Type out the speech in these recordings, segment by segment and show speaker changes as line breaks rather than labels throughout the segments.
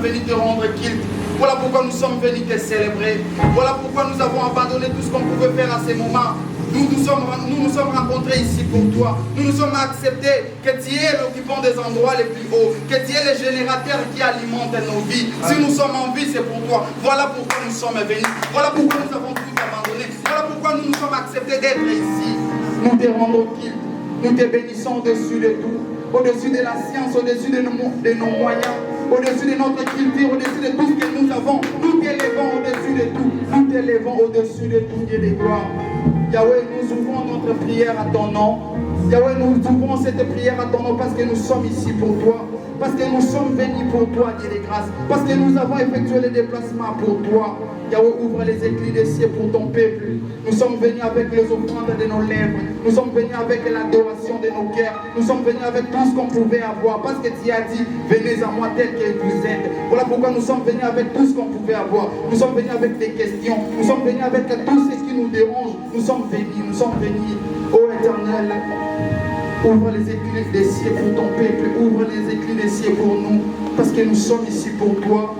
Venus te rendre culte. Voilà pourquoi nous sommes venus te célébrer. Voilà pourquoi nous avons abandonné tout ce qu'on pouvait faire à ces moments. Nous nous sommes rencontrés ici pour toi. Nous nous sommes acceptés que tu es l'occupant des endroits les plus hauts, que tu es le générateur qui alimente nos vies. Si nous sommes en vie, c'est pour toi. Voilà pourquoi nous sommes venus. Voilà pourquoi nous avons tout abandonné. Voilà pourquoi nous nous sommes acceptés d'être ici. Nous te rendons culte. Nous te bénissons au-dessus de tout, au-dessus de la science, au-dessus de nos moyens, au-dessus de notre culture, au-dessus de tout ce que nous avons. Nous t'élevons au-dessus de tout. Nous t'élevons au-dessus de tout, Dieu de gloire. Yahweh, nous ouvrons notre prière à ton nom. Yahweh, nous ouvrons cette prière à ton nom parce que nous sommes ici pour toi. Parce que nous sommes venus pour toi, Dieu de grâce. Parce que nous avons effectué les déplacements pour toi. Yahweh, ouvre les éclats des cieux pour ton peuple. Nous sommes venus avec les offrandes de nos lèvres. Nous sommes venus avec l'adoration de nos cœurs. Nous sommes venus avec tout ce qu'on pouvait avoir. Parce que tu as dit, venez à moi tel que vous êtes. Voilà pourquoi nous sommes venus avec tout ce qu'on pouvait avoir. Nous sommes venus avec des questions. Nous sommes venus avec tout ce qui nous dérange. Nous sommes venus. Ô Éternel, ouvre les écluses des cieux pour ton peuple. Ouvre les écluses des cieux pour nous. Parce que nous sommes ici pour toi.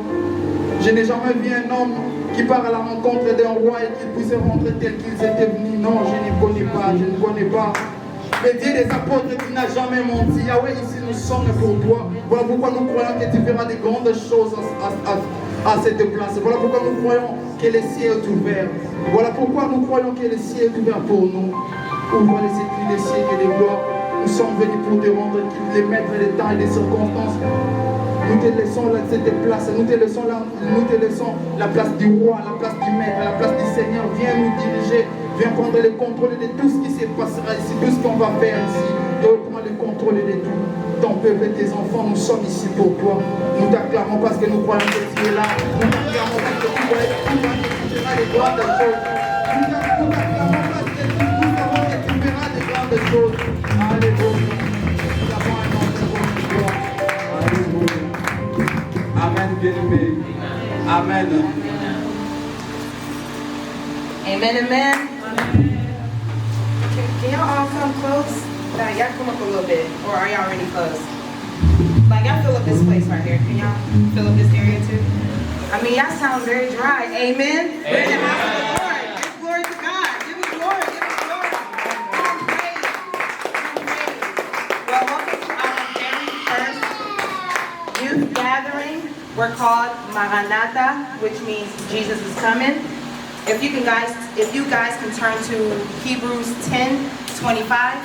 Je n'ai jamais vu un homme qui part à la rencontre d'un roi et qu'ils puissent rentrer tels qu'ils étaient venus. Non, je ne connais pas, je ne connais pas. Le Dieu des apôtres qui n'a jamais menti. Yahweh, ici nous sommes pour toi. Voilà pourquoi nous croyons que tu feras de grandes choses à cette place. Voilà pourquoi nous croyons que le ciel est ouvert. Voilà pourquoi nous croyons que le ciel est ouvert pour nous. Ouvre les écrits des siècles et des gloires. Nous sommes venus pour te rendre les maîtres des temps et des circonstances. Nous te laissons cette place, nous te laissons la place du roi, la place du maître, la place du Seigneur. Viens nous diriger, viens prendre le contrôle de tout ce qui se passera ici, tout ce qu'on va faire ici. Tu prends le contrôle de tout. Ton peuple et tes enfants, nous sommes ici pour toi. Nous t'acclamons parce que nous croyons que tu es là. Nous t'acclamons parce que tu feras des grandes choses. Nous t'acclamons parce que nous savons que tu feras des grandes choses. Alléluia. Nous avons un nom de toi. Alléluia. Amen, bien-aimé. Amen.
Amen, amen. Can y'all all come close? Like, y'all come up a little bit, or are y'all already close? Like, y'all fill up this place right here. Can y'all fill up this area too? I mean, y'all sound very dry. Amen. We're in the house of the Lord. Give glory to God. Give him glory. Give him glory. Praise. Well, welcome to our very first youth gathering. We're called Maranatha, which means Jesus is coming. If you guys can turn to Hebrews 10:25.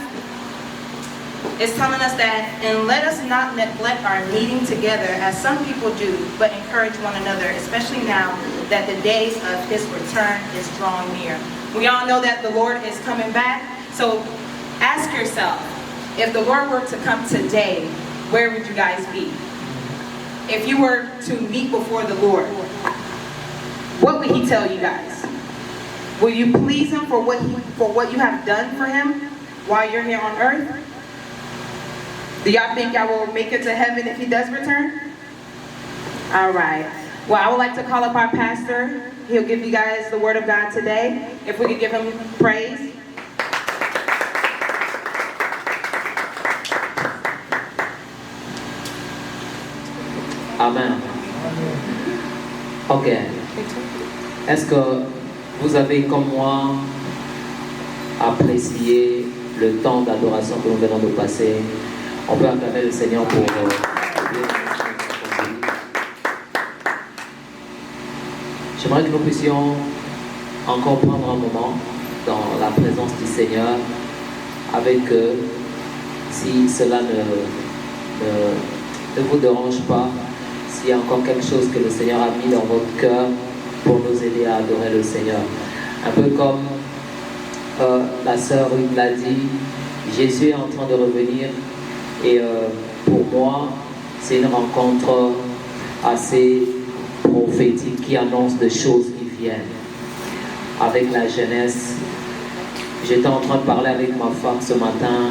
It's telling us that, and let us not neglect our meeting together as some people do, but encourage one another, especially now that the days of his return is drawing near. We all know that the Lord is coming back, so ask yourself, if the Lord were to come today, where would you guys be? If you were to meet before the Lord, what would he tell you guys? Will you please him for what you have done for him while you're here on earth? Do y'all think y'all will make it to heaven if he does return? All right. Well, I would like to call up our pastor. He'll give you guys the word of God today. If we could give him praise.
Amen. Ok. Est-ce que vous avez, comme moi, apprécié le temps d'adoration que nous venons de passer? On peut acclamer le Seigneur pour J'aimerais que nous puissions encore prendre un moment dans la présence du Seigneur avec eux, si cela ne vous dérange pas, s'il y a encore quelque chose que le Seigneur a mis dans votre cœur pour nous aider à adorer le Seigneur. Un peu comme la sœur Ruth l'a dit, Jésus est en train de revenir. Et pour moi, c'est une rencontre assez prophétique qui annonce des choses qui viennent. Avec la jeunesse, j'étais en train de parler avec ma femme ce matin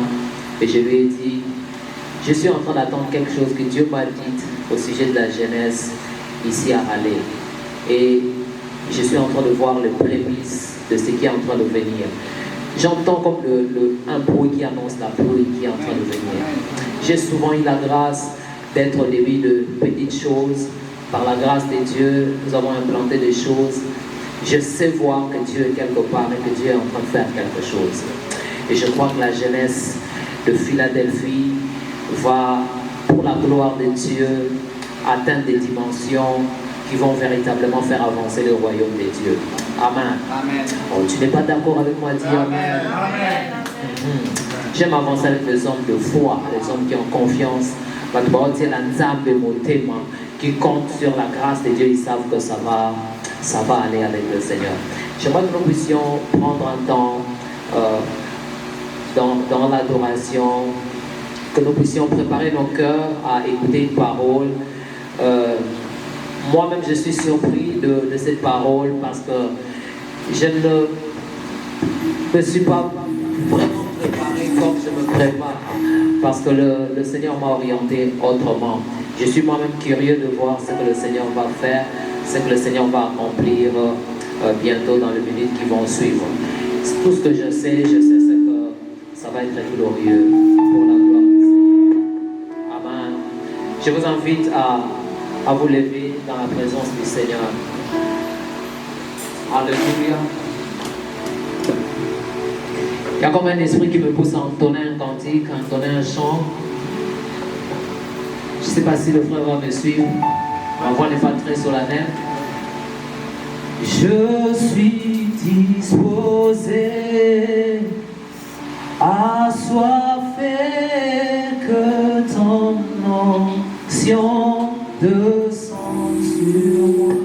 et je lui ai dit, je suis en train d'attendre quelque chose que Dieu m'a dit au sujet de la jeunesse ici à Raleigh. Et je suis en train de voir les prémices de ce qui est en train de venir. J'entends comme un bruit qui annonce la pluie qui est en train de venir. J'ai souvent eu la grâce d'être au début de petites choses. Par la grâce de Dieu, nous avons implanté des choses. Je sais voir que Dieu est quelque part et que Dieu est en train de faire quelque chose. Et je crois que la jeunesse de Philadelphie va, pour la gloire de Dieu, atteindre des dimensions qui vont véritablement faire avancer le royaume de Dieu. Amen.
Amen.
Oh, tu n'es pas d'accord avec moi? Dis Amen.
Amen.
J'aime avancer avec les hommes de foi, les hommes qui ont confiance. Qui comptent sur la grâce de Dieu, ils savent que ça va aller avec le Seigneur. J'aimerais que nous puissions prendre un temps dans l'adoration, que nous puissions préparer nos cœurs à écouter une parole. Moi-même, je suis surpris de cette parole parce que je ne me suis pas vraiment préparé comme je me prépare, parce que le Seigneur m'a orienté autrement. Je suis moi-même curieux de voir ce que le Seigneur va faire, ce que le Seigneur va accomplir bientôt dans les minutes qui vont suivre. Tout ce que je sais, c'est que ça va être glorieux pour la gloire du Seigneur. Amen. Je vous invite à vous lever dans la présence du Seigneur. Alléluia. Il y a comme un esprit qui me pousse à entonner un cantique, à entonner un chant. Je ne sais pas si le frère va me suivre. Ma voix n'est pas très solennelle. Je suis disposé, assoiffé, que ton onction descende sur moi.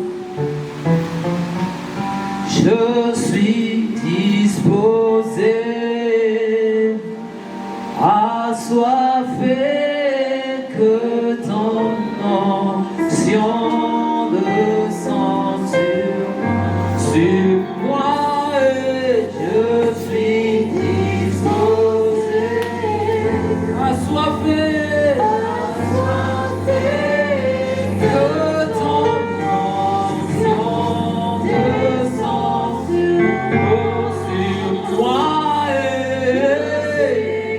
Je suis disposé, assoiffé, que ton onction descende sur moi, et je suis disposé, assoiffé, que ton onction descende sur moi, et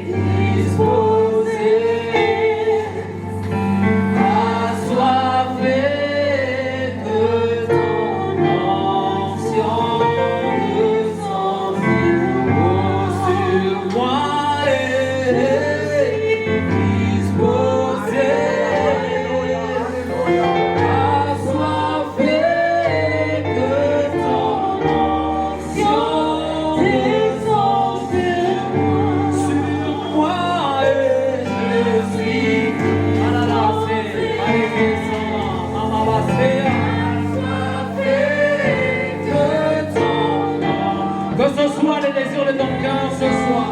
disposé, assoiffé, que ton onction descende sur moi, et disposé, assoiffé, que ton onction descende sur moi, et je suis que ce soit les désirs de ton cœur ce soir.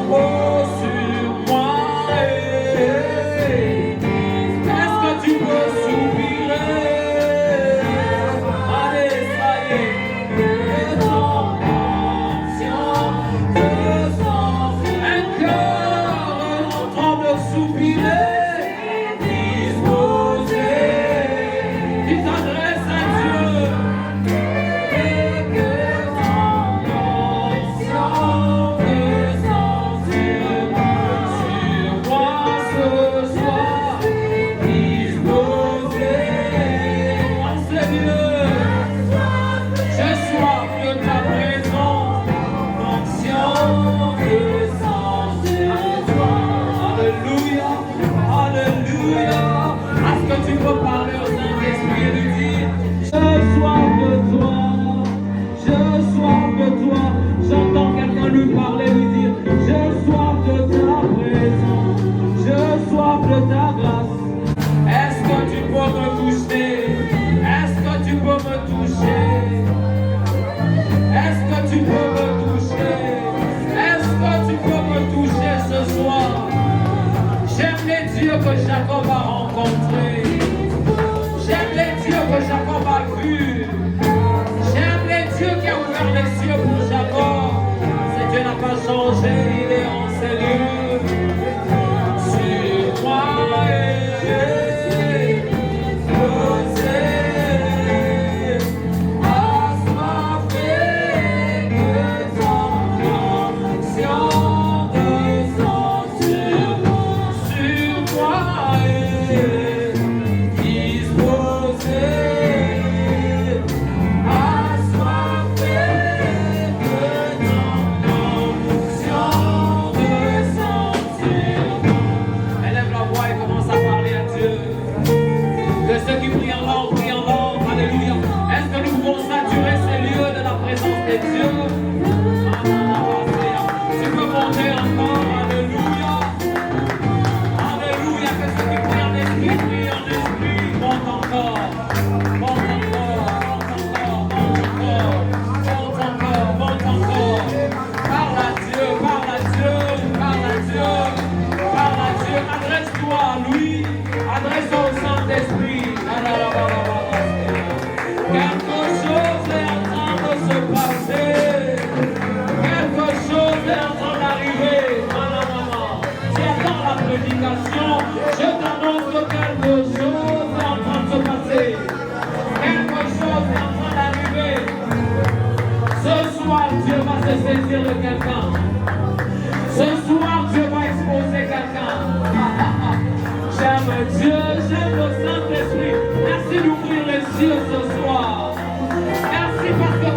Oh, sur moi. Est-ce que tu peux soupirer? Allez, ça y est. Que ton onction descende. Un cœur en train de soupirer. Disposé. Tu t'adresses à Dieu. Et que ton onction descende sur moi ce soir. Disposé. Oh Seigneur, j'ai soif de ta présence. L'onction descend sur toi. Alléluia, alléluia. Est-ce que tu peux parler au Saint-Esprit et lui dire: je soif de toi, je soif de toi. J'entends quelqu'un lui parler, lui dire: je soif de ta présence, je soif de ta grâce. Est-ce que tu peux me toucher? Est-ce que tu peux me toucher? Est-ce que tu peux me toucher? Est-ce que tu peux me toucher ce soir? J'aime les dieux que Jacob a rencontrés. J'aime les dieux que Jacob a vus. J'aime les dieux qui ont ouvert les cieux pour Jacob. Ce Dieu n'a pas changé, il est en ces lieux. Sur moi, posé, assoiffé, que ton onction descende sur moi, disposé, assoiffé, que ton onction descende sur moi. Élève la voix et commence à parler à Dieu. Que ceux qui prient en langue, alléluia. Est-ce que nous pouvons saturer ces lieux de la présence de Dieu? Tu peux monter encore, alléluia. Alléluia, que ceux qui prient en esprit, monte encore. Monte encore, monte encore, monte encore. Parle à Dieu, parle à Dieu, parle à Dieu, parle à Dieu. Adresse-toi à lui, adresse-toi au Saint-Esprit. Quelque chose est en train de se passer. Quelque chose est en train d'arriver. Tu attends la prédication. Je t'annonce que quelque chose est en train de se passer. Quelque chose est en train d'arriver. Ce soir, Dieu va se saisir de quelqu'un. Ce soir, Dieu va exposer quelqu'un. J'aime Dieu, j'aime le Saint-Esprit. Merci d'ouvrir les cieux ce soir. Merci parce que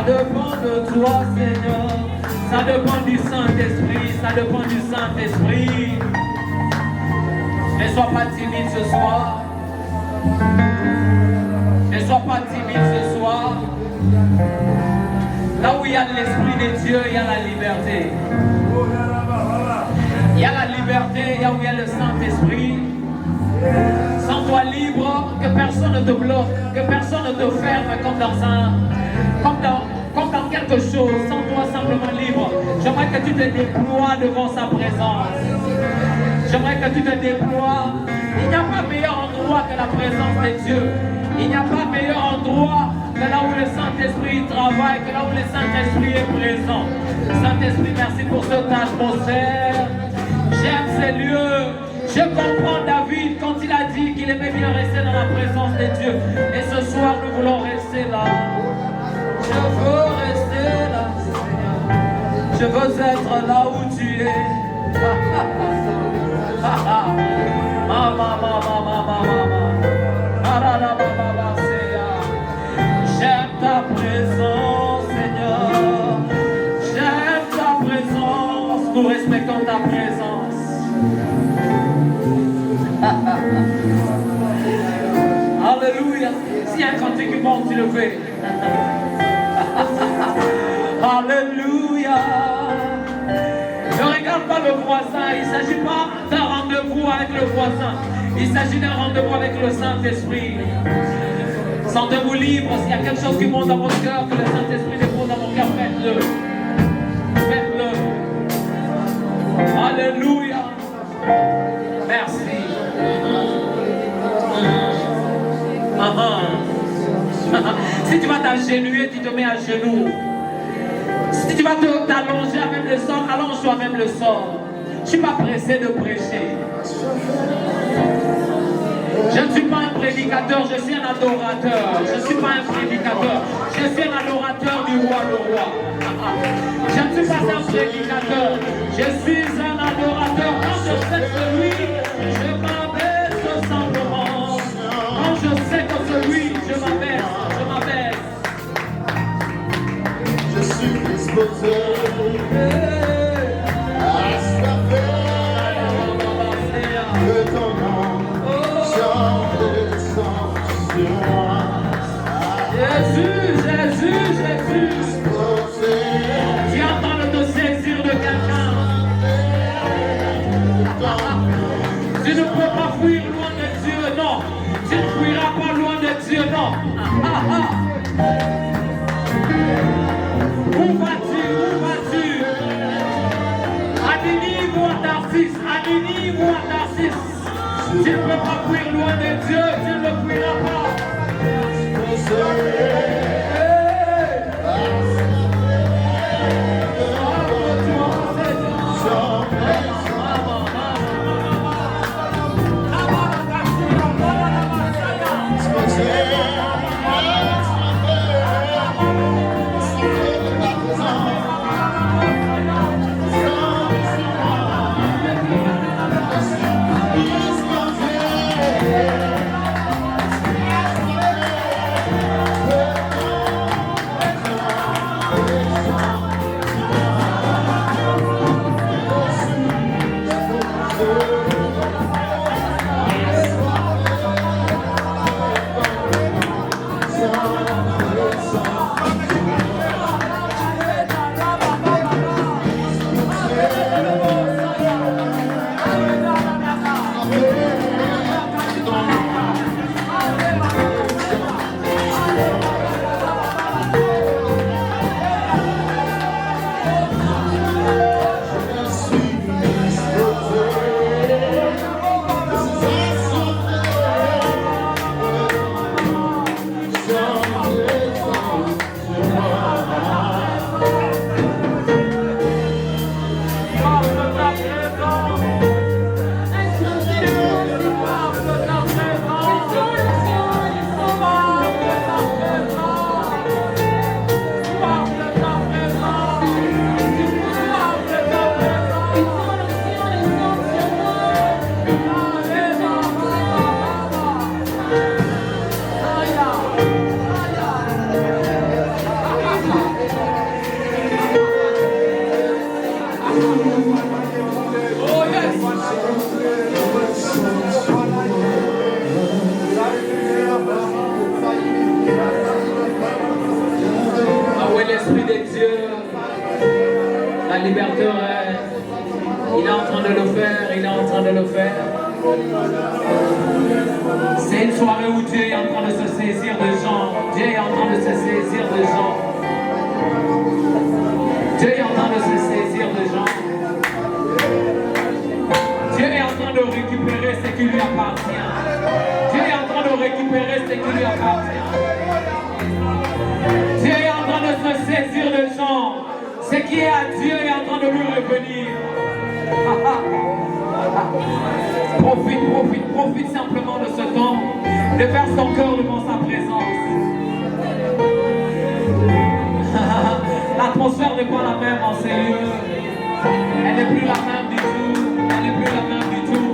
dépend de toi, Seigneur. Ça dépend du Saint-Esprit. Ça dépend du Saint-Esprit. Ne sois pas timide ce soir. Ne sois pas timide ce soir. Là où il y a l'Esprit de Dieu, il y a la liberté. Il y a la liberté, là où il y a le Saint-Esprit. Sens-toi libre, que personne ne te bloque, que personne ne te ferme comme dans quelque chose. Sens-toi simplement libre. J'aimerais que tu te déploies devant sa présence. J'aimerais que tu te déploies. Il n'y a pas meilleur endroit que la présence de Dieu. Il n'y a pas meilleur endroit que là où le Saint-Esprit travaille, que là où le Saint-Esprit est présent. Saint-Esprit, merci pour cette atmosphère. J'aime ces lieux. Je comprends David quand il a dit qu'il aimait bien rester dans la présence de Dieu. Et ce soir, nous voulons rester là. Je veux rester là, Seigneur. Je veux être là où tu es. J'aime ta présence, Seigneur. J'aime ta présence. Nous respectons ta présence. Alléluia. S'il y a un cantique qui monte, tu le fais. Alléluia. Ne regarde pas le voisin. Il ne s'agit pas d'un rendez-vous avec le voisin. Il s'agit d'un rendez-vous avec le Saint-Esprit. Sentez-vous libre. S'il y a quelque chose qui monte dans votre cœur, que le Saint-Esprit dépose dans mon cœur, faites-le. Faites-le. Alléluia. Merci. Si tu vas t'agenouiller, tu te mets à genoux. Si tu vas t'allonger à même le sol, allonge-toi à même le sol. Je ne suis pas pressé de prêcher. Je ne suis pas un prédicateur, je suis un adorateur. Je ne suis pas un prédicateur, je suis un adorateur du roi le roi. Je ne suis pas un prédicateur, je suis un adorateur. Quand je sais que lui, je m'abaisse simplement. Quand je sais que celui, je m'abaisse, je m'abaisse.
Je suis disposé à s'affaire que ton nom chante sur moi.
Jésus, Jésus, Jésus. Tu es en train de te saisir de quelqu'un. Tu ne peux pas fuir loin de Dieu, non. Tu ne fuiras pas loin de Dieu, non. Où vas-tu? Où vas-tu? Adini ou à Tarsis? Adini ou à Tarsis? Tu ne peux pas fuir loin de Dieu, tu ne le fuiras pas. La liberté reste. Il est en train de le faire, il est en train de le faire. C'est une soirée où Dieu est en train de se saisir de gens. Dieu est en train de se saisir de gens. Dieu est en train de se saisir de gens. Dieu est en train de récupérer ce qui lui appartient. Dieu est en train de récupérer ce qui lui appartient. Dieu est en train de se saisir de gens. Ce qui est à Dieu est en train de lui revenir. Profite simplement de ce temps, de faire son cœur devant sa présence. L'atmosphère n'est pas la même en ces lieux. Elle n'est plus la même du tout. Elle n'est plus la même du tout.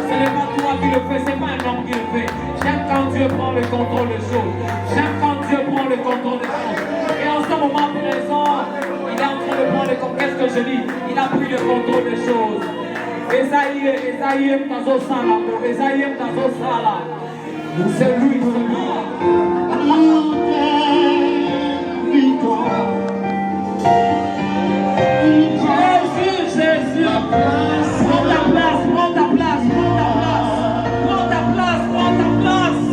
Ce n'est pas toi qui le fais, c'est pas un homme qui le fait. J'aime quand Dieu prend le contrôle des choses. J'aime quand Dieu prend le contrôle des choses. Et en ce moment présent, il est en train de prendre le contrôle. Qu'est-ce que je dis? Il a pris le contrôle des choses. Esaïe Mtazo Sala. C'est lui, c'est lui. Jésus, prends ta place, prends ta place, prends ta place, prends ta place, prends ta place.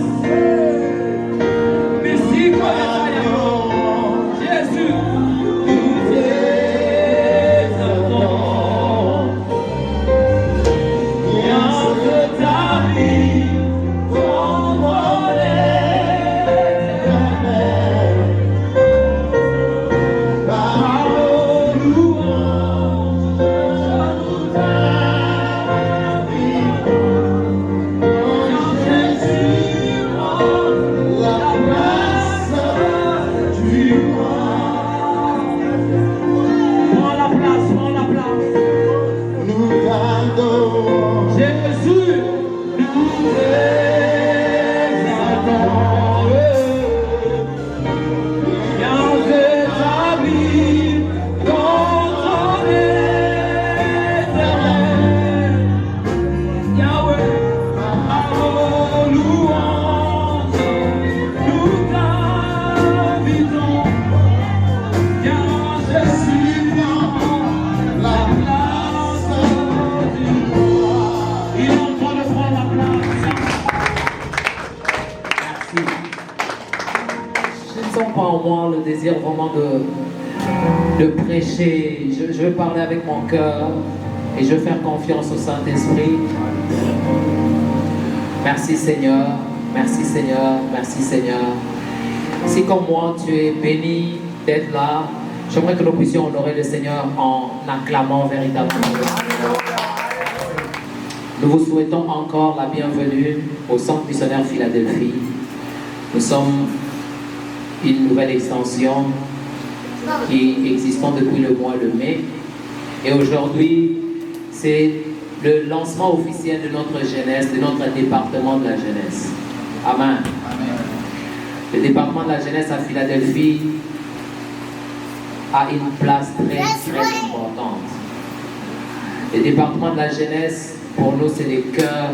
Merci pour Jésus, nous exaltons. Viens de ta vie, contrôler l'éternel. Par nos louanges, je nous invite. Quand Jésus prend la place du roi. Prends la place, prends la place.
Nous t'adorons.
Jésus, nous exaltons. Viens établir contre l'éternel. Yahweh, à nos louanges, nous t'invitons. Viens Jésus, prends la place du roi. Il est en train de prendre la place. Merci. Je ne sens pas en moi le désir vraiment de prêcher. Je veux parler avec mon cœur et je veux faire confiance au Saint-Esprit. Merci Seigneur, merci Seigneur, merci Seigneur. Si comme moi tu es béni d'être là, j'aimerais que nous puissions honorer le Seigneur en acclamant véritablement le Seigneur. Nous vous souhaitons encore la bienvenue au Centre Missionnaire Philadelphie. Nous sommes une nouvelle extension qui existe depuis le mois de mai. Et aujourd'hui, c'est le lancement officiel de notre jeunesse, de notre département de la jeunesse. Amen. Le département de la jeunesse à Philadelphie a une place très importante. Le département de la jeunesse, pour nous, c'est le cœur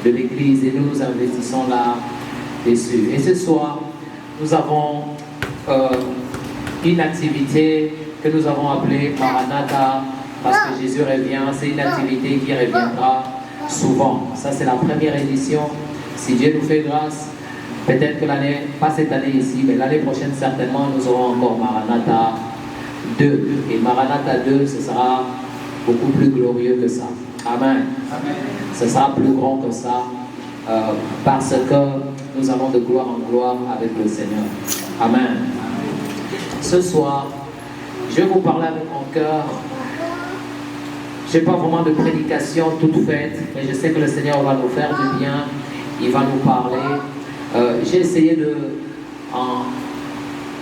de l'Église et nous nous investissons là-dessus. Et ce soir, nous avons une activité que nous avons appelée Maranatha, parce que Jésus revient. C'est une activité qui reviendra souvent. Ça, c'est la première édition. Si Dieu nous fait grâce, peut-être que l'année, pas cette année ici, mais l'année prochaine, certainement, nous aurons encore Maranatha 2. Et Maranatha 2, ce sera beaucoup plus glorieux que ça. Amen. Ce sera plus grand que ça, parce que nous allons de gloire en gloire avec le Seigneur. Amen. Ce soir, je vais vous parler avec mon cœur. Je n'ai pas vraiment de prédication toute faite, mais je sais que le Seigneur va nous faire du bien. Il va nous parler. J'ai essayé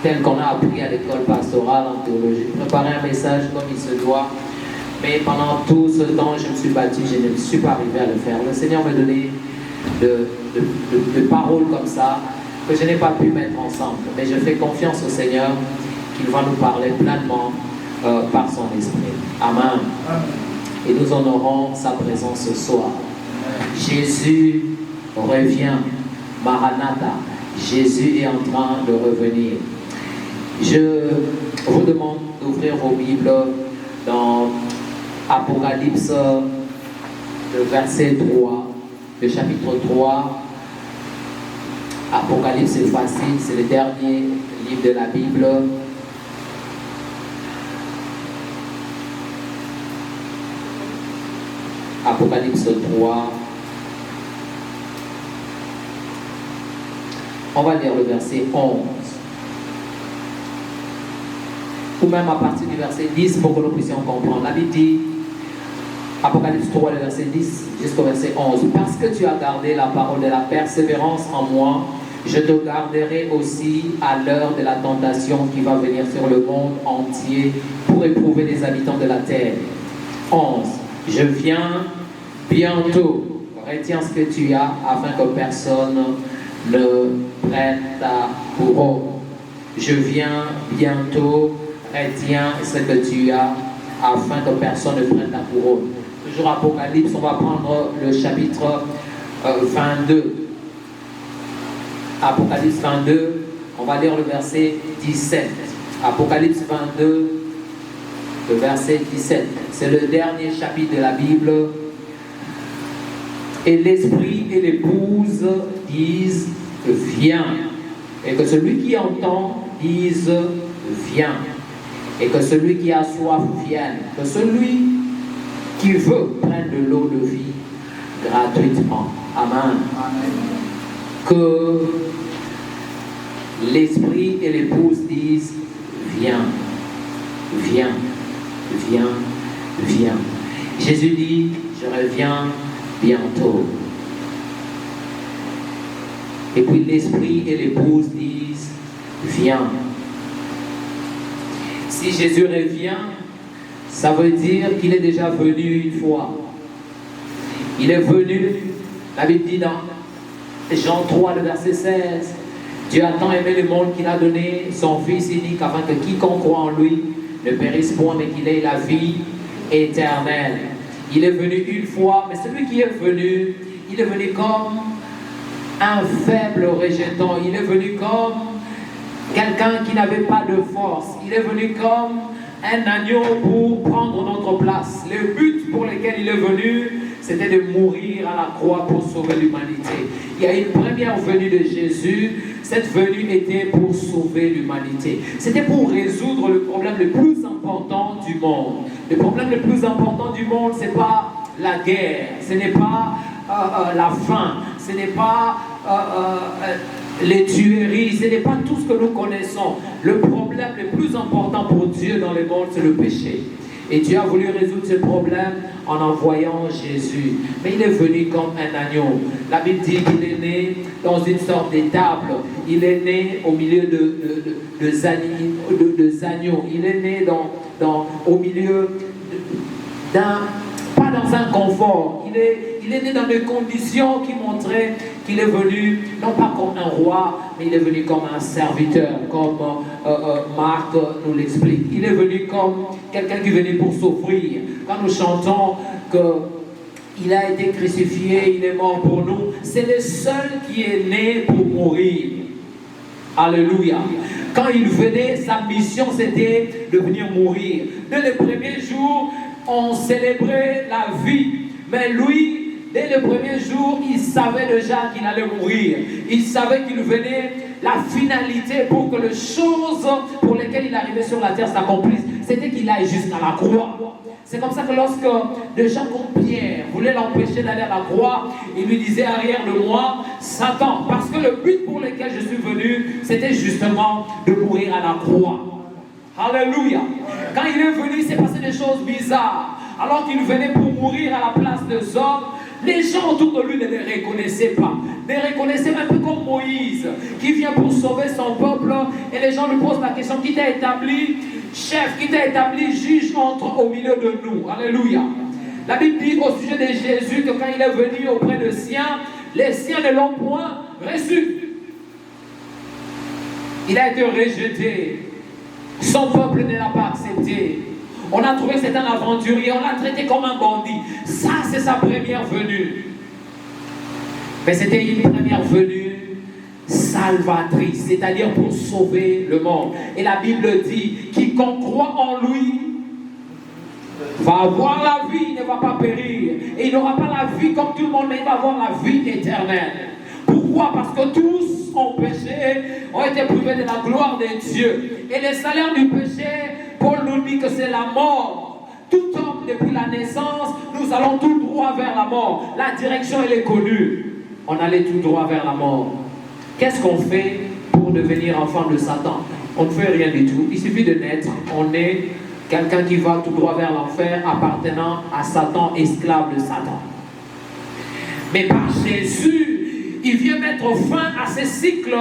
tel qu'on a appris à l'école pastorale en théologie, préparer un message comme il se doit. Mais pendant tout ce temps, je me suis battu, je ne suis pas arrivé à le faire. Le Seigneur m'a donné de paroles comme ça que je n'ai pas pu mettre ensemble. Mais je fais confiance au Seigneur qu'il va nous parler pleinement par son esprit. Amen. Et nous honorons sa présence ce soir. Jésus revient. Maranatha. Jésus est en train de revenir. Je vous demande d'ouvrir vos Bibles dans Apocalypse, le verset 3, le chapitre 3. Apocalypse, c'est facile, c'est le dernier livre de la Bible. Apocalypse 3. On va lire le verset 11. Ou même à partir du verset 10 pour que nous puissions comprendre. La Bible dit, Apocalypse 3, le verset 10 jusqu'au verset 11. Parce que tu as gardé la parole de la persévérance en moi, je te garderai aussi à l'heure de la tentation qui va venir sur le monde entier pour éprouver les habitants de la terre. 11. Je viens bientôt. Retiens ce que tu as afin que personne ne prenne ta couronne. Je viens bientôt. Retiens ce que tu as afin que personne ne prenne ta couronne. Toujours Apocalypse, on va prendre le chapitre 22. Apocalypse 22, on va lire le verset 17. Apocalypse 22, le verset 17. C'est le dernier chapitre de la Bible. Et l'esprit et l'épouse disent viens. Et que celui qui entend dise viens. Et que celui qui a soif vienne. Que celui qui veut prenne de l'eau de vie gratuitement. Amen. Que l'esprit et l'épouse disent viens, viens, viens, viens. Jésus dit je reviens bientôt. Et puis l'esprit et l'épouse disent viens. Si Jésus revient, ça veut dire qu'il est déjà venu une fois. Il est venu, la Bible dit dans Jean 3, le verset 16, Dieu a tant aimé le monde qu'il a donné son Fils unique afin que quiconque croit en lui ne périsse point mais qu'il ait la vie éternelle. Il est venu une fois, mais celui qui est venu, il est venu comme un faible rejetant. Il est venu comme quelqu'un qui n'avait pas de force. Il est venu comme un agneau pour prendre notre place. Le but pour lequel il est venu, c'était de mourir à la croix pour sauver l'humanité. Il y a une première venue de Jésus. Cette venue était pour sauver l'humanité. C'était pour résoudre le problème le plus important du monde. Le problème le plus important du monde, ce n'est pas la guerre, ce n'est pas la faim, ce n'est pas les tueries, ce n'est pas tout ce que nous connaissons. Le problème le plus important pour Dieu dans le monde, c'est le péché. Et Dieu a voulu résoudre ce problème en envoyant Jésus. Mais il est venu comme un agneau. La Bible dit qu'il est né dans une sorte d'étable. Il est né au milieu de agneaux. Il est né au milieu pas dans un confort. Il est né dans des conditions qui montraient qu'il est venu, non pas comme un roi, mais il est venu comme un serviteur, comme Marc nous l'explique. Il est venu comme quelqu'un qui venait pour souffrir. Quand nous chantons qu'il a été crucifié, il est mort pour nous, c'est le seul qui est né pour mourir. Alléluia. Quand il venait, sa mission c'était de venir mourir. Dès les premiers jours, on célébrait la vie. Mais lui, dès le premier jour, il savait déjà qu'il allait mourir. Il savait qu'il venait, la finalité pour que les choses pour lesquelles il arrivait sur la terre s'accomplissent, c'était qu'il aille jusqu'à la croix. C'est comme ça que lorsque des gens comme Pierre voulaient l'empêcher d'aller à la croix, il lui disait arrière de moi, Satan, parce que le but pour lequel je suis venu, c'était justement de mourir à la croix. Alléluia. Quand il est venu, il s'est passé des choses bizarres. Alors qu'il venait pour mourir à la place des hommes, les gens autour de lui ne les reconnaissaient pas. Ne les reconnaissaient un peu comme Moïse, qui vient pour sauver son peuple. Et les gens lui posent la question, qui t'a établi chef, qui t'a établi juge au milieu de nous. Alléluia. La Bible dit au sujet de Jésus que quand il est venu auprès des siens, les siens ne l'ont point reçu. Il a été rejeté. Son peuple ne l'a pas accepté. On a trouvé que c'était un aventurier, on l'a traité comme un bandit. Ça, c'est sa première venue. Mais c'était une première venue salvatrice, c'est-à-dire pour sauver le monde. Et la Bible dit, quiconque croit en lui va avoir la vie, il ne va pas périr. Et il n'aura pas la vie comme tout le monde, mais il va avoir la vie éternelle. Pourquoi? Parce que tous ont péché, ont été privés de la gloire de Dieu. Et le salaire du péché, Paul nous dit que c'est la mort. Tout homme, depuis la naissance, nous allons tout droit vers la mort. La direction, elle est connue. On allait tout droit vers la mort. Qu'est-ce qu'on fait pour devenir enfant de Satan? On ne fait rien du tout. Il suffit de naître. On est quelqu'un qui va tout droit vers l'enfer, appartenant à Satan, esclave de Satan. Mais par Jésus, il vient mettre fin à ces cycles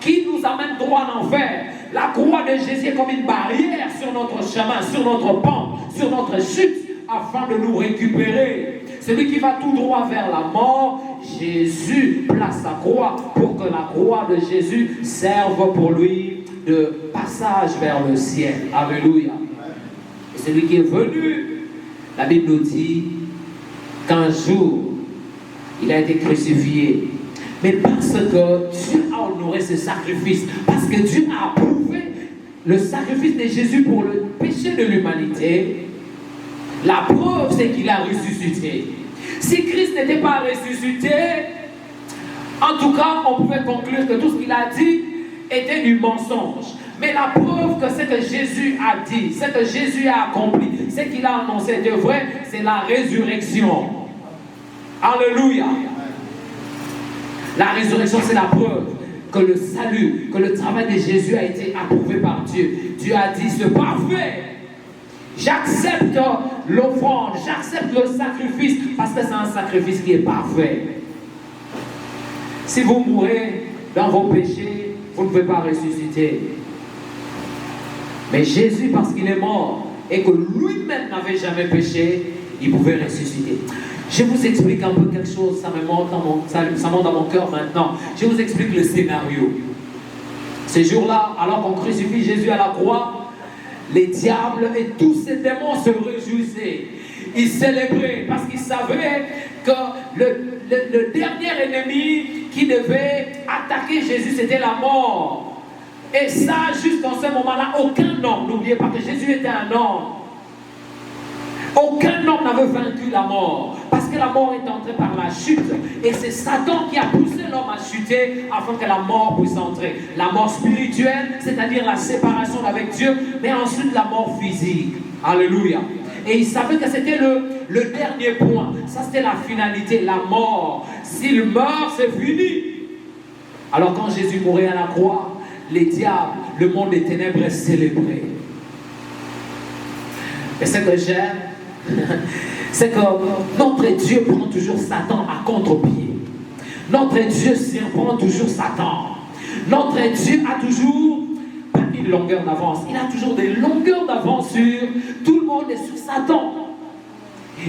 qui nous amènent droit en enfer. La croix de Jésus est comme une barrière sur notre chemin, sur notre pente, sur notre chute, afin de nous récupérer. Celui qui va tout droit vers la mort, Jésus place sa croix pour que la croix de Jésus serve pour lui de passage vers le ciel. Alléluia. Et celui qui est venu, la Bible nous dit qu'un jour, il a été crucifié. Mais parce que Dieu a honoré ce sacrifice, parce que Dieu a approuvé le sacrifice de Jésus pour le péché de l'humanité, la preuve c'est qu'il a ressuscité. Si Christ n'était pas ressuscité, en tout cas, on pouvait conclure que tout ce qu'il a dit était du mensonge. Mais la preuve que ce que Jésus a dit, ce que Jésus a accompli, ce qu'il a annoncé de vrai, c'est la résurrection. Alléluia. La résurrection, c'est la preuve que le salut, que le travail de Jésus a été approuvé par Dieu. Dieu a dit, c'est parfait. J'accepte l'offrande, j'accepte le sacrifice, parce que c'est un sacrifice qui est parfait. Si vous mourrez dans vos péchés, vous ne pouvez pas ressusciter. Mais Jésus, parce qu'il est mort et que lui-même n'avait jamais péché, il pouvait ressusciter. Je vous explique un peu quelque chose, ça monte dans mon cœur maintenant. Je vous explique le scénario. Ces jours-là, alors qu'on crucifie Jésus à la croix, les diables et tous ces démons se réjouissaient. Ils célébraient parce qu'ils savaient que le dernier ennemi qui devait attaquer Jésus, c'était la mort. Et ça, juste dans ce moment-là, aucun homme, n'oubliez pas que Jésus était un homme. Aucun homme n'avait vaincu la mort, parce que la mort est entrée par la chute. Et c'est Satan qui a poussé l'homme à chuter afin que la mort puisse entrer. La mort spirituelle, c'est-à-dire la séparation avec Dieu, mais ensuite la mort physique. Alléluia. Et il savait que c'était le dernier point. Ça, c'était la finalité, la mort. S'il meurt, c'est fini. Alors quand Jésus mourait à la croix, les diables, le monde des ténèbres célébraient. Et ce que j'aime, c'est que notre Dieu prend toujours Satan à contre-pied. Notre Dieu surprend toujours Satan. Notre Dieu a toujours pas une longueur d'avance. Il a toujours des longueurs d'avance sur tout le monde et sur Satan.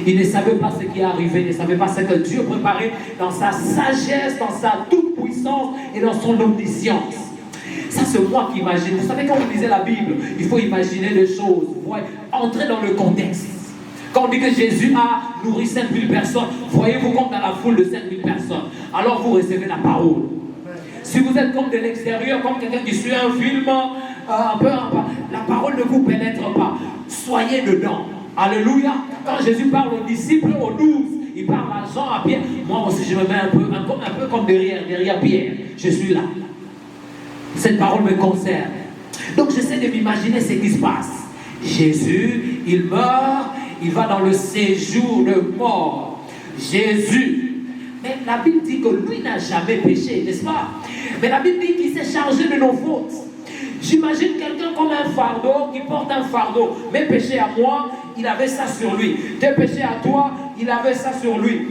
Il ne savait pas ce qui est arrivé, il ne savait pas ce que Dieu préparait dans sa sagesse, dans sa toute-puissance et dans son omniscience. Ça, c'est moi qui imagine. Vous savez, quand vous lisez la Bible, il faut imaginer des choses. Vous voyez, entrer dans le contexte. Quand on dit que Jésus a nourri 5000 personnes, voyez-vous comme dans la foule de 5000 personnes. Alors vous recevez la parole. Si vous êtes comme de l'extérieur, comme quelqu'un qui suit un film, la parole ne vous pénètre pas. Soyez dedans. Alléluia. Quand Jésus parle aux disciples, aux 12, il parle à Jean, à Pierre. Moi aussi, je me mets un peu comme derrière Pierre. Je suis là. Cette parole me concerne. Donc j'essaie de m'imaginer ce qui se passe. Jésus, il meurt, il va dans le séjour de mort. Jésus. Mais la Bible dit que lui n'a jamais péché, n'est-ce pas? Mais la Bible dit qu'il s'est chargé de nos fautes. J'imagine quelqu'un comme un fardeau, qui porte un fardeau. Mes péchés à moi, il avait ça sur lui. Tes péchés à toi, il avait ça sur lui.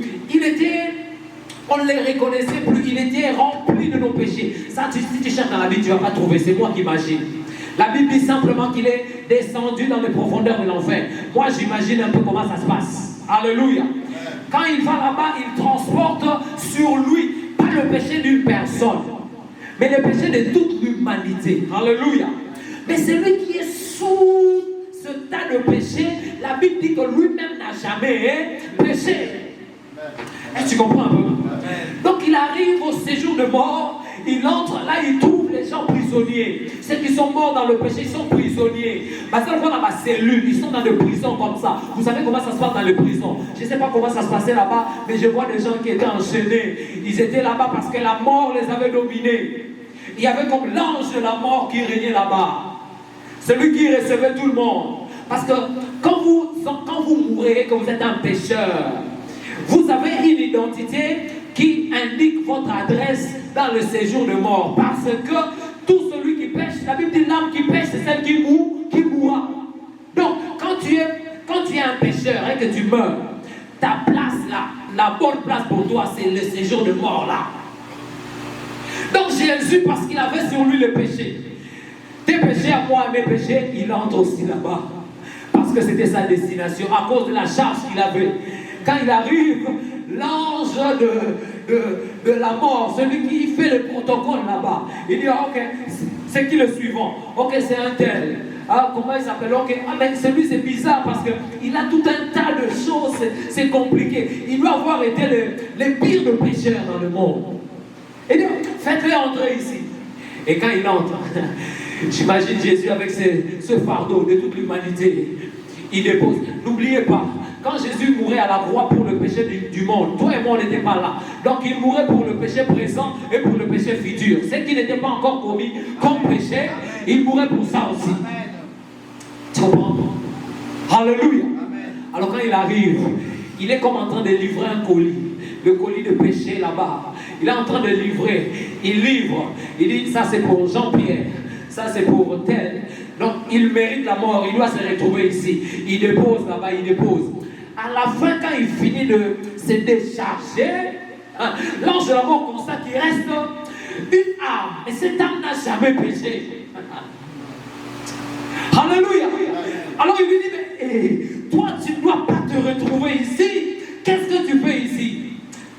On ne les reconnaissait plus, il était rempli de nos péchés. Ça, si tu cherches dans la Bible, tu ne vas pas trouver, c'est moi qui imagine. La Bible dit simplement qu'il est descendu dans les profondeurs de l'enfer. Moi, j'imagine un peu comment ça se passe. Alléluia. Quand il va là-bas, il transporte sur lui, pas le péché d'une personne, mais le péché de toute l'humanité. Alléluia. Mais celui qui est sous ce tas de péchés, la Bible dit que lui-même n'a jamais péché. Est-ce que tu comprends un peu? Donc il arrive au séjour de mort, il entre là, il trouve les
gens prisonniers. Ceux qui sont morts dans le péché, ils sont prisonniers. Parce que dans ma cellule, ils sont dans des prisons comme ça. Vous savez comment ça se passe dans les prisons? Je ne sais pas comment ça se passait là-bas, mais je vois des gens qui étaient enchaînés. Ils étaient là-bas parce que la mort les avait dominés. Il y avait comme l'ange de la mort qui régnait là-bas. Celui qui recevait tout le monde. Parce que quand vous mourrez, que vous êtes un pécheur, vous avez une identité qui indique votre adresse dans le séjour de mort. Parce que tout celui qui pêche, la Bible dit l'âme qui pêche, c'est celle qui mourra. Donc, quand tu es un pécheur et que tu meurs, ta place là, la bonne place pour toi, c'est le séjour de mort là. Donc Jésus, parce qu'il avait sur lui le péché, tes péchés à moi, mes péchés, il entre aussi là-bas. Parce que c'était sa destination, à cause de la charge qu'il avait. Quand il arrive, l'ange de la mort, celui qui fait le protocole là-bas, il dit, ok, c'est qui le suivant? Ok, c'est un tel. Ah, comment il s'appelle? Ok, ah, mais celui c'est bizarre parce qu'il a tout un tas de choses, c'est compliqué. Il doit avoir été les pires de pécheurs dans le monde. Et donc, faites-le entrer ici. Et quand il entre, j'imagine Jésus avec ce fardeau de toute l'humanité. Il dépose. N'oubliez pas, quand Jésus mourait à la croix pour le péché du monde, toi et moi on n'était pas là. Donc il mourait pour le péché présent et pour le péché futur. Ce qui n'était pas encore commis comme péché, il mourait pour ça aussi. Tu comprends? Alléluia. Alors quand il arrive, il est comme en train de livrer un colis. Le colis de péché là-bas. Il est en train de livrer. Il livre. Il dit, ça c'est pour Jean-Pierre. Ça c'est pour tel. Donc il mérite la mort. Il doit se retrouver ici. Il dépose là-bas, il dépose. À la fin, quand il finit de se décharger, l'ange de la mort constate qu'il reste une âme. Et cette âme n'a jamais péché. Alléluia. Alors il lui dit, mais toi tu ne dois pas te retrouver ici. Qu'est-ce que tu fais ici?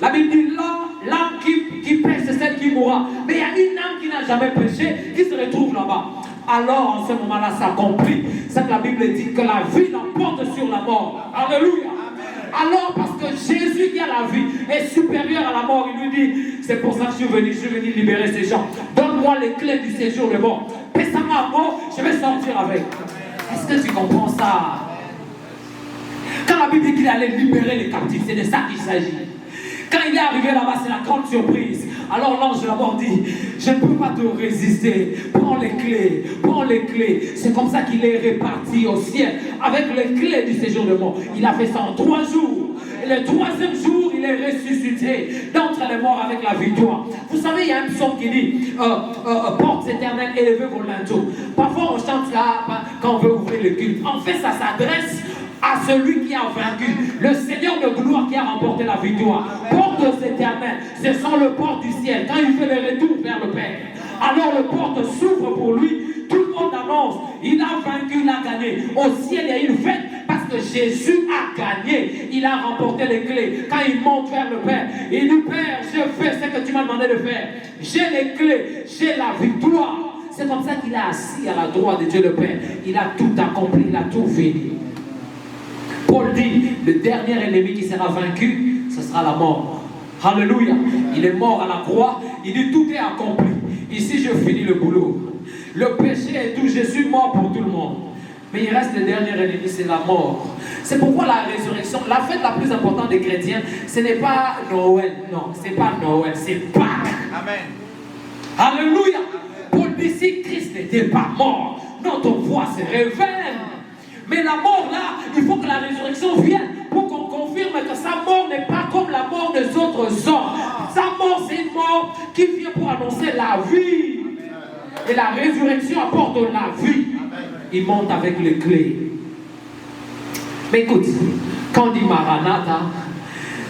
La Bible dit là, l'âme qui pêche, c'est celle qui mourra. Mais il y a une âme qui n'a jamais péché, qui se retrouve là-bas. Alors en ce moment-là, ça s'accomplit. C'est que la Bible dit que la vie l'emporte sur la mort. Alléluia. Alors parce que Jésus qui a la vie est supérieur à la mort, il lui dit, c'est pour ça que je suis venu libérer ces gens. Donne-moi les clés du séjour de mort. Paie-moi à mort, je vais sortir avec. Est-ce que tu comprends ça? Quand la Bible dit qu'il allait libérer les captifs, c'est de ça qu'il s'agit. Quand il est arrivé là-bas, c'est la grande surprise. Alors l'ange de la mort dit, je ne peux pas te résister. Prends les clés, prends les clés. C'est comme ça qu'il est réparti au ciel avec les clés du séjour de mort. Il a fait ça en 3 jours. Et le 3e jour, il est ressuscité d'entre les morts avec la victoire. Vous savez, il y a un psaume qui dit, portes éternelles, élevez vos linteaux. Parfois, on chante là quand on veut ouvrir le culte. En fait, ça s'adresse à celui qui a vaincu, le Seigneur de gloire qui a remporté la victoire. Portes éternelles, ce sont les portes du ciel. Quand il fait le retour vers le Père, alors les portes s'ouvrent pour lui. Tout le monde annonce, il a vaincu, il a gagné. Au ciel, il y a une fête parce que Jésus a gagné. Il a remporté les clés. Quand il monte vers le Père, il dit, Père, je fais ce que tu m'as demandé de faire. J'ai les clés, j'ai la victoire. C'est comme ça qu'il est assis à la droite de Dieu le Père. Il a tout accompli, il a tout fini. Paul dit, le dernier ennemi qui sera vaincu, ce sera la mort. Alléluia. Il est mort à la croix. Il dit, tout est accompli. Ici, je finis le boulot. Le péché est tout. Je suis mort pour tout le monde. Mais il reste le dernier ennemi, c'est la mort. C'est pourquoi la résurrection, la fête la plus importante des chrétiens, ce n'est pas Noël. Non, ce n'est pas Noël, c'est Pâques.
Amen.
Alléluia. Paul dit, si Christ n'était pas mort, notre foi se révèle. Mais la mort là, il faut que la résurrection vienne pour qu'on confirme que sa mort n'est pas comme la mort des autres hommes. Sa mort, c'est une mort qui vient pour annoncer la vie. Et la résurrection apporte la vie. Il monte avec les clés. Mais écoute, quand on dit Maranatha,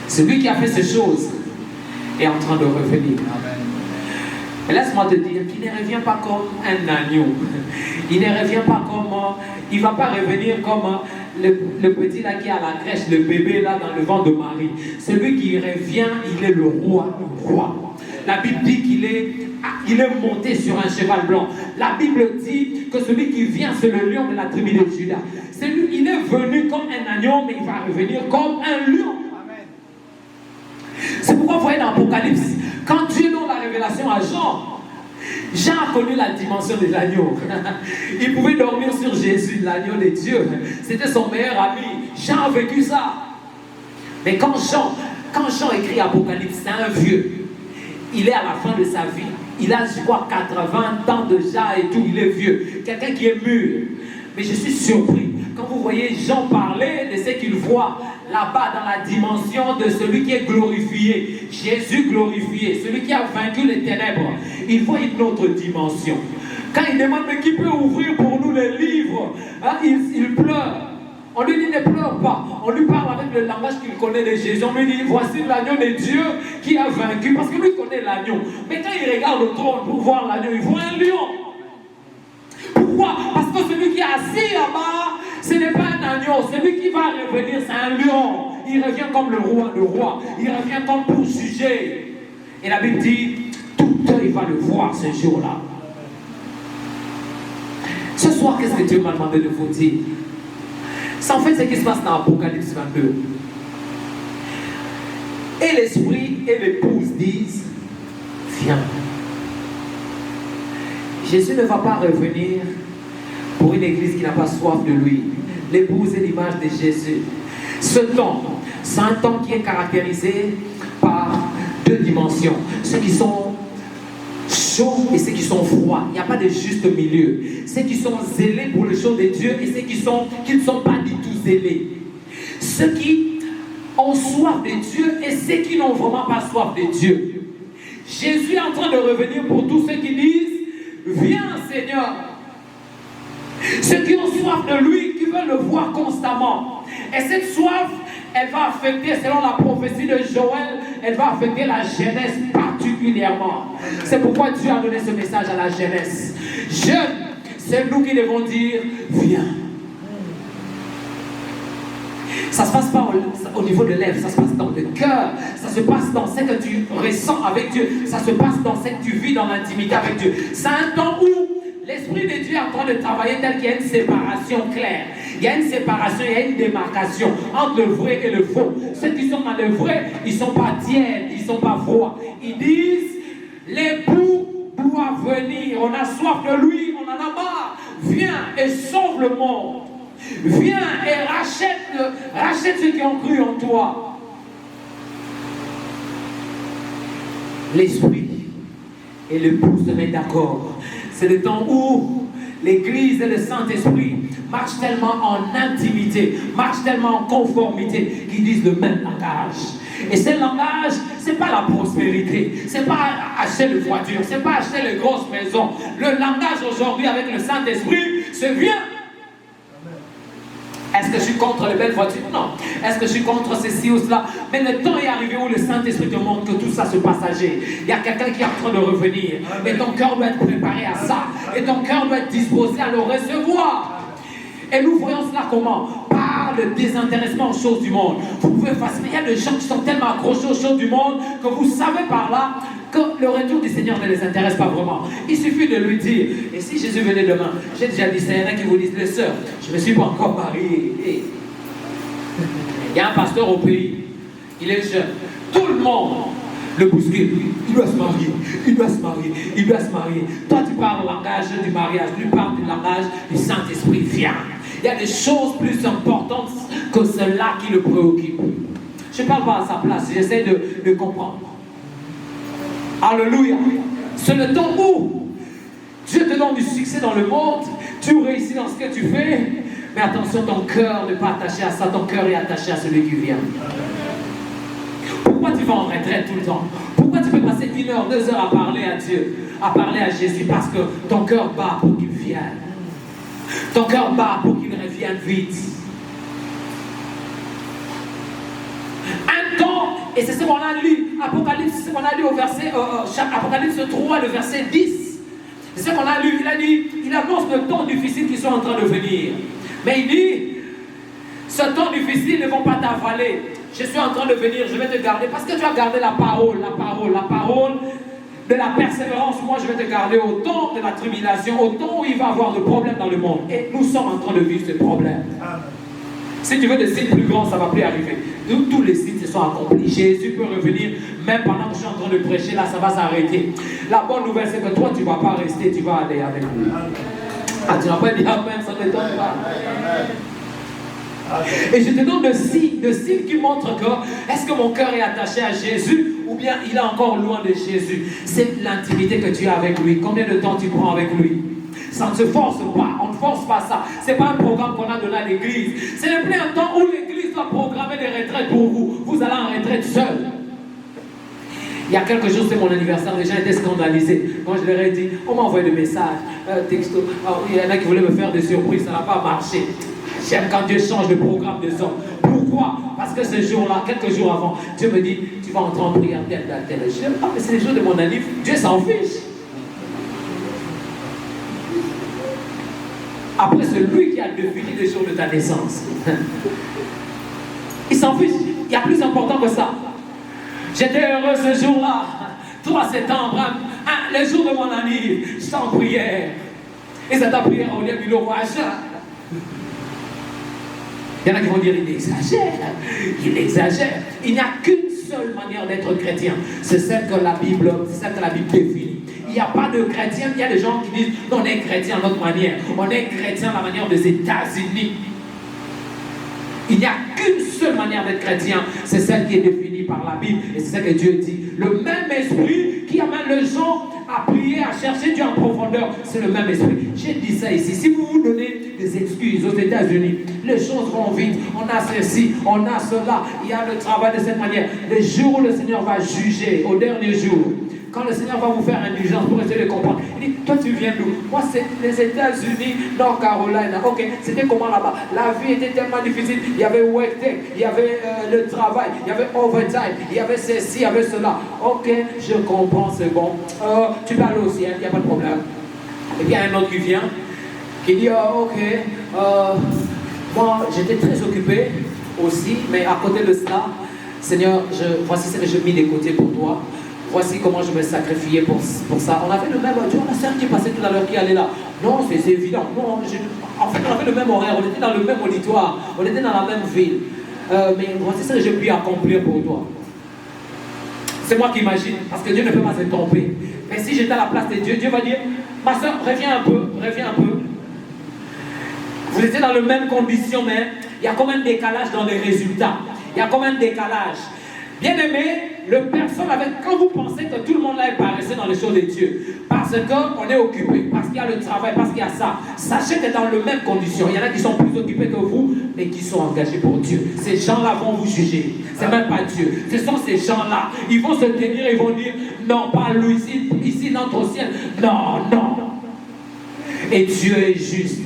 celui qui a fait ces choses est en train de revenir. Et laisse-moi te dire qu'il ne revient pas comme un agneau. Il ne revient pas comme... il ne va pas revenir comme le petit là qui est à la crèche, le bébé là dans le ventre de Marie. Celui qui revient, il est le roi. La Bible dit qu'il est monté sur un cheval blanc. La Bible dit que celui qui vient, c'est le lion de la tribu de Juda. Il est venu comme un agneau, mais il va revenir comme un lion. C'est pourquoi vous voyez dans l'Apocalypse, quand Dieu donne la révélation à Jean, Jean a connu la dimension de l'agneau. Il pouvait dormir sur Jésus, l'agneau de Dieu. C'était son meilleur ami. Jean a vécu ça. Mais quand Jean écrit Apocalypse, c'est un vieux. Il est à la fin de sa vie. Il a, je crois, 80 ans déjà et tout. Il est vieux. Quelqu'un qui est mûr. Mais je suis surpris. Quand vous voyez Jean parler de ce qu'il voit là-bas dans la dimension de celui qui est glorifié, Jésus glorifié, celui qui a vaincu les ténèbres, il voit une autre dimension. Quand il demande mais qui peut ouvrir pour nous les livres, hein, il pleure. On lui dit ne pleure pas. On lui parle avec le langage qu'il connaît de Jésus. On lui dit voici l'agneau de Dieu qui a vaincu. Parce que lui connaît l'agneau. Mais quand il regarde le trône pour voir l'agneau, il voit un lion. Pourquoi? Parce que celui qui est assis là-bas, ce n'est pas un agneau. Celui qui va revenir, c'est un lion. Il revient comme le roi. Il revient comme pour juger. Et la Bible dit, tout œil va le voir ce jour-là. Ce soir, qu'est-ce que Dieu m'a demandé de vous dire? C'est en fait ce qui se passe dans Apocalypse 22. Et l'esprit et l'épouse disent, viens. Jésus ne va pas revenir pour une église qui n'a pas soif de lui. L'épouse est l'image de Jésus. Ce temps, c'est un temps qui est caractérisé par deux dimensions. Ceux qui sont chauds et ceux qui sont froids. Il n'y a pas de juste milieu. Ceux qui sont zélés pour les choses de Dieu et ceux qui ne sont pas du tout zélés. Ceux qui ont soif de Dieu et ceux qui n'ont vraiment pas soif de Dieu. Jésus est en train de revenir pour tous ceux qui disent viens Seigneur. Ceux qui ont soif de lui, qui veulent le voir constamment. Et cette soif, elle va affecter, selon la prophétie de Joël, elle va affecter la jeunesse particulièrement. C'est pourquoi Dieu a donné ce message à la jeunesse. Jeunes, c'est nous qui devons dire viens. Ça ne se passe pas au niveau de lèvres, ça se passe dans le cœur, ça se passe dans ce que tu ressens avec Dieu, ça se passe dans ce que tu vis dans l'intimité avec Dieu. C'est un temps où l'Esprit de Dieu est en train de travailler tel qu'il y a une séparation claire. Il y a une séparation, il y a une démarcation entre le vrai et le faux. Ceux qui sont dans le vrai, ils ne sont pas tièdes, ils ne sont pas froids. Ils disent, l'époux doit venir, on a soif de lui, on en a marre. Viens et sauve le monde. Viens et rachète ceux qui ont cru en toi. L'esprit et l'époux se mettent d'accord. C'est le temps où l'Église et le Saint-Esprit marchent tellement en intimité, marchent tellement en conformité, qu'ils disent le même langage. Et ce langage, ce n'est pas la prospérité, ce n'est pas acheter une voiture, ce n'est pas acheter les grosses maisons. Le langage aujourd'hui avec le Saint-Esprit, c'est viens. Est-ce que je suis contre les belles voitures? Non. Est-ce que je suis contre ceci ou cela? Mais le temps est arrivé où le Saint-Esprit te montre que tout ça c'est passager. Il y a quelqu'un qui est en train de revenir. Et ton cœur doit être préparé à ça. Et ton cœur doit être disposé à le recevoir. Et nous voyons cela comment? Par le désintéressement aux choses du monde. Vous pouvez fasciner. Il y a des gens qui sont tellement accrochés aux choses du monde que vous savez par là que le retour du Seigneur ne les intéresse pas vraiment. Il suffit de lui dire, et si Jésus venait demain, j'ai déjà dit ça, il y en a qui vous disent, les sœurs, je ne me suis pas encore marié. Et il y a un pasteur au pays, il est jeune, tout le monde le bouscule, il doit se marier, il doit se marier, il doit se marier. Toi tu parles le langage du mariage, lui parle du langage du Saint-Esprit, viens. Il y a des choses plus importantes que cela qui le préoccupe. Je ne parle pas à sa place, j'essaie de comprendre. Alléluia. C'est le temps où Dieu te donne du succès dans le monde, tu réussis dans ce que tu fais, mais attention, ton cœur n'est pas attaché à ça, ton cœur est attaché à celui qui vient. Pourquoi tu vas en retraite tout le temps? Pourquoi tu peux passer 1 heure, 2 heures à parler à Dieu, à parler à Jésus? Parce que ton cœur bat pour qu'il vienne. Ton cœur bat pour qu'il revienne vite. Un temps, et c'est ce qu'on a lu, Apocalypse, c'est ce qu'on a lu au verset, Apocalypse 3, le verset 10. C'est ce qu'on a lu, il annonce le temps difficile qui sont en train de venir. Mais il dit, ce temps difficile, ils ne vont pas t'avaler. Je suis en train de venir, je vais te garder, parce que tu as gardé la parole de la persévérance. Moi, je vais te garder au temps de la tribulation, au temps où il va y avoir des problèmes dans le monde. Et nous sommes en train de vivre ce problème. Si tu veux des signes plus grands, ça ne va plus arriver. tous les signes se sont accomplis. Jésus peut revenir, même pendant que je suis en train de prêcher, là, ça va s'arrêter. La bonne nouvelle, c'est que toi, tu ne vas pas rester, tu vas aller avec lui. Ah, tu n'as pas dit amen, ça ne t'étonne pas. Et je te donne le signe qui montre que est-ce que mon cœur est attaché à Jésus ou bien il est encore loin de Jésus. C'est l'intimité que tu as avec lui. Combien de temps tu prends avec lui? Ça ne se force pas, on ne force pas ça. Ce n'est pas un programme qu'on a donné à l'église. Ce n'est plus un temps où l'église doit programmer des retraites pour vous. Vous allez en retraite seul. Il y a quelques jours, c'est mon anniversaire, les gens étaient scandalisés. Quand je leur ai dit, on m'a envoyé des messages, texto. Il y en a qui voulaient me faire des surprises, ça n'a pas marché. J'aime quand Dieu change le programme des hommes. Pourquoi? Parce que ce jour-là, quelques jours avant, Dieu me dit, tu vas entrer en prière, tel. Je dis, ah, mais c'est le jour de mon anniversaire. Dieu s'en fiche. Après, c'est lui qui a défini le jour de ta naissance. Il s'en fiche. Il y a plus important que ça. J'étais heureux ce jour-là. 3 septembre, le jour de mon anniversaire, j'étais en prière. Et c'est ta prière au lieu du roi. Il y en a qui vont dire, il exagère. Il exagère. Il n'y a qu'une seule manière d'être chrétien. C'est celle que la Bible définit. Il n'y a pas de chrétien. Il y a des gens qui disent, non, on est chrétien à notre manière. On est chrétien à la manière des États-Unis. Il n'y a qu'une seule manière d'être chrétien. C'est celle qui est définie par la Bible. Et c'est ça que Dieu dit. Le même esprit qui amène les gens à prier, à chercher Dieu en profondeur, c'est le même esprit. J'ai dit ça ici. Si vous vous donnez des excuses aux États-Unis, les choses vont vite. On a ceci, on a cela. Il y a le travail de cette manière. Le jour où le Seigneur va juger, au dernier jour, quand le Seigneur va vous faire indulgence pour essayer de comprendre, il dit, toi tu viens d'où? Moi c'est les États-Unis, North Carolina. Ok, c'était comment là-bas? La vie était tellement difficile. Il y avait work-tech, il y avait le travail, il y avait overtime, il y avait ceci, il y avait cela. Ok, je comprends, c'est bon. Tu peux aller au ciel, il n'y a pas de problème. Et puis il y a un autre qui vient, qui dit, moi j'étais très occupé aussi, mais à côté de cela, Seigneur, voici ce que j'ai mis de côté pour toi. Voici comment je me sacrifiais pour ça. On avait le même, tu vois la sœur qui passait tout à l'heure qui allait là. Non, c'est évident. Non, en fait, on avait le même horaire, on était dans le même auditoire, on était dans la même ville. Mais voici ce que j'ai pu accomplir pour toi. C'est moi qui imagine, parce que Dieu ne peut pas se tromper. Mais si j'étais à la place de Dieu, Dieu va dire, ma sœur, reviens un peu. Vous étiez dans les mêmes conditions, mais il y a comme un décalage dans les résultats. Il y a comme un décalage. Bien aimé, quand vous pensez que tout le monde là est paresseux dans les choses de Dieu, parce qu'on est occupé, parce qu'il y a le travail, parce qu'il y a ça, sachez que dans les mêmes conditions, il y en a qui sont plus occupés que vous, mais qui sont engagés pour Dieu. Ces gens-là vont vous juger. C'est même pas Dieu. Ce sont ces gens-là. Ils vont se tenir et ils vont dire, non, pas lui, ici, notre ciel. Non. Et Dieu est juste.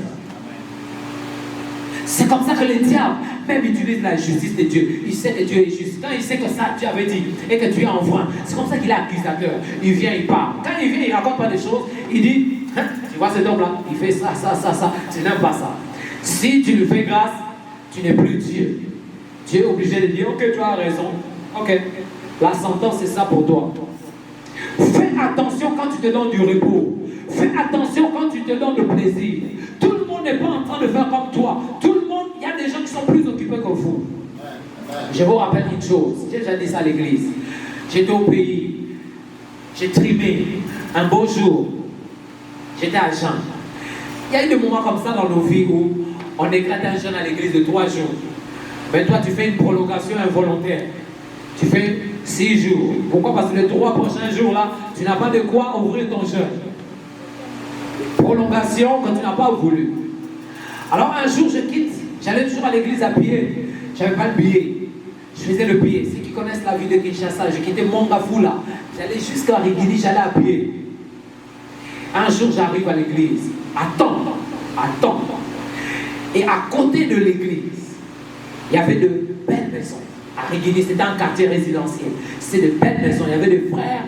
C'est comme ça que le diable même utilise la justice de Dieu. Il sait que Dieu est juste. Quand il sait que ça, Dieu avait dit, et que tu es enfant, c'est comme ça qu'il est accusateur. Il vient, il parle. Quand il vient, il raconte pas des choses. Il dit, tu vois cet homme-là, il fait ça. Tu n'aimes pas ça. Si tu lui fais grâce, tu n'es plus Dieu. Dieu est obligé de dire, ok, tu as raison. Ok, la sentence, c'est ça pour toi. Fais attention quand tu te donnes du repos. Fais attention quand tu te donnes le plaisir. Tout le monde n'est pas en train de faire comme toi. Tout le monde, il y a des gens qui sont plus occupés que vous. Je vous rappelle une chose. J'ai déjà dit ça à l'église. J'étais au pays. J'ai trimé. Un beau jour. J'étais à Jean. Il y a eu des moments comme ça dans nos vies où on éclate un jeûne à l'église de 3 jours. Mais toi, tu fais une prolongation involontaire. Tu fais 6 jours. Pourquoi? Parce que les 3 prochains jours-là, tu n'as pas de quoi ouvrir ton jeûne. Prolongation quand tu n'as pas voulu. Alors un jour, je quitte. J'allais toujours à l'église à pied. Je n'avais pas le billet. Je faisais le pied. Ceux qui connaissent la ville de Kinshasa, je quittais Mongafula. J'allais jusqu'à Rigidi, j'allais à pied. Un jour, j'arrive à l'église. Attends. Et à côté de l'église, il y avait de belles maisons. À Rigidi, c'était un quartier résidentiel. C'était de belles maisons. Il y avait des frères,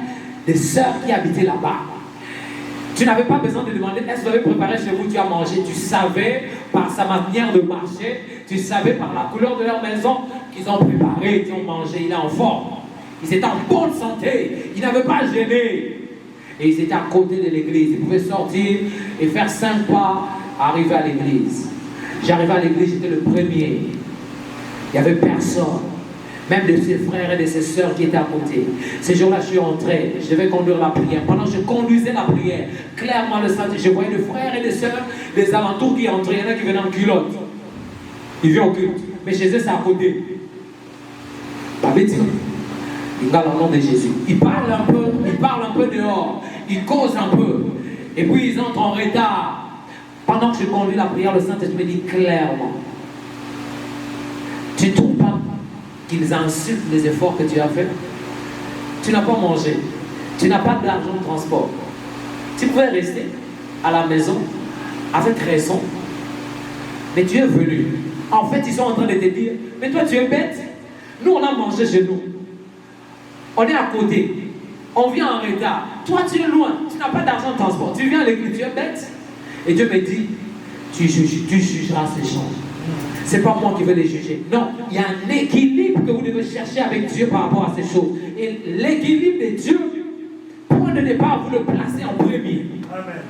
des sœurs qui habitaient là-bas. Tu n'avais pas besoin de demander, est-ce que vous avez préparé chez vous, tu as mangé. Tu savais par sa manière de marcher, tu savais par la couleur de leur maison qu'ils ont préparé, qu'ils ont mangé, il est en forme. Ils étaient en bonne santé, ils n'avaient pas gêné. Et ils étaient à côté de l'église, ils pouvaient sortir et faire 5 pas, arriver à l'église. J'arrivais à l'église, j'étais le premier. Il n'y avait personne. même de ses frères et de ses sœurs qui étaient à côté. Ces jours-là, je suis entré, je devais conduire la prière. Pendant que je conduisais la prière, clairement le Saint, je voyais des frères et des sœurs des alentours qui entraient. Il y en a qui venaient en culotte. Ils viennent au culte. Mais chez eux, c'est à côté. Pas bêtise. Ils parlent au nom de Jésus. Ils parlent un peu dehors. Ils causent un peu. Et puis ils entrent en retard. Pendant que je conduis la prière, le Saint-Esprit dit clairement, tu ne trouves pas qu'ils insultent les efforts que tu as faits? Tu n'as pas mangé. Tu n'as pas d'argent de transport. Tu pouvais rester à la maison avec raison. Mais tu es venu. En fait, ils sont en train de te dire, mais toi tu es bête. Nous on a mangé chez nous. On est à côté. On vient en retard. Toi tu es loin. Tu n'as pas d'argent de transport. Tu viens à l'église, tu es bête. Et Dieu me dit, tu jugeras ces gens. C'est pas moi qui vais les juger. Non, il y a un équilibre que vous devez chercher avec Dieu par rapport à ces choses. Et l'équilibre de Dieu, point de départ, vous le placez en premier. Amen.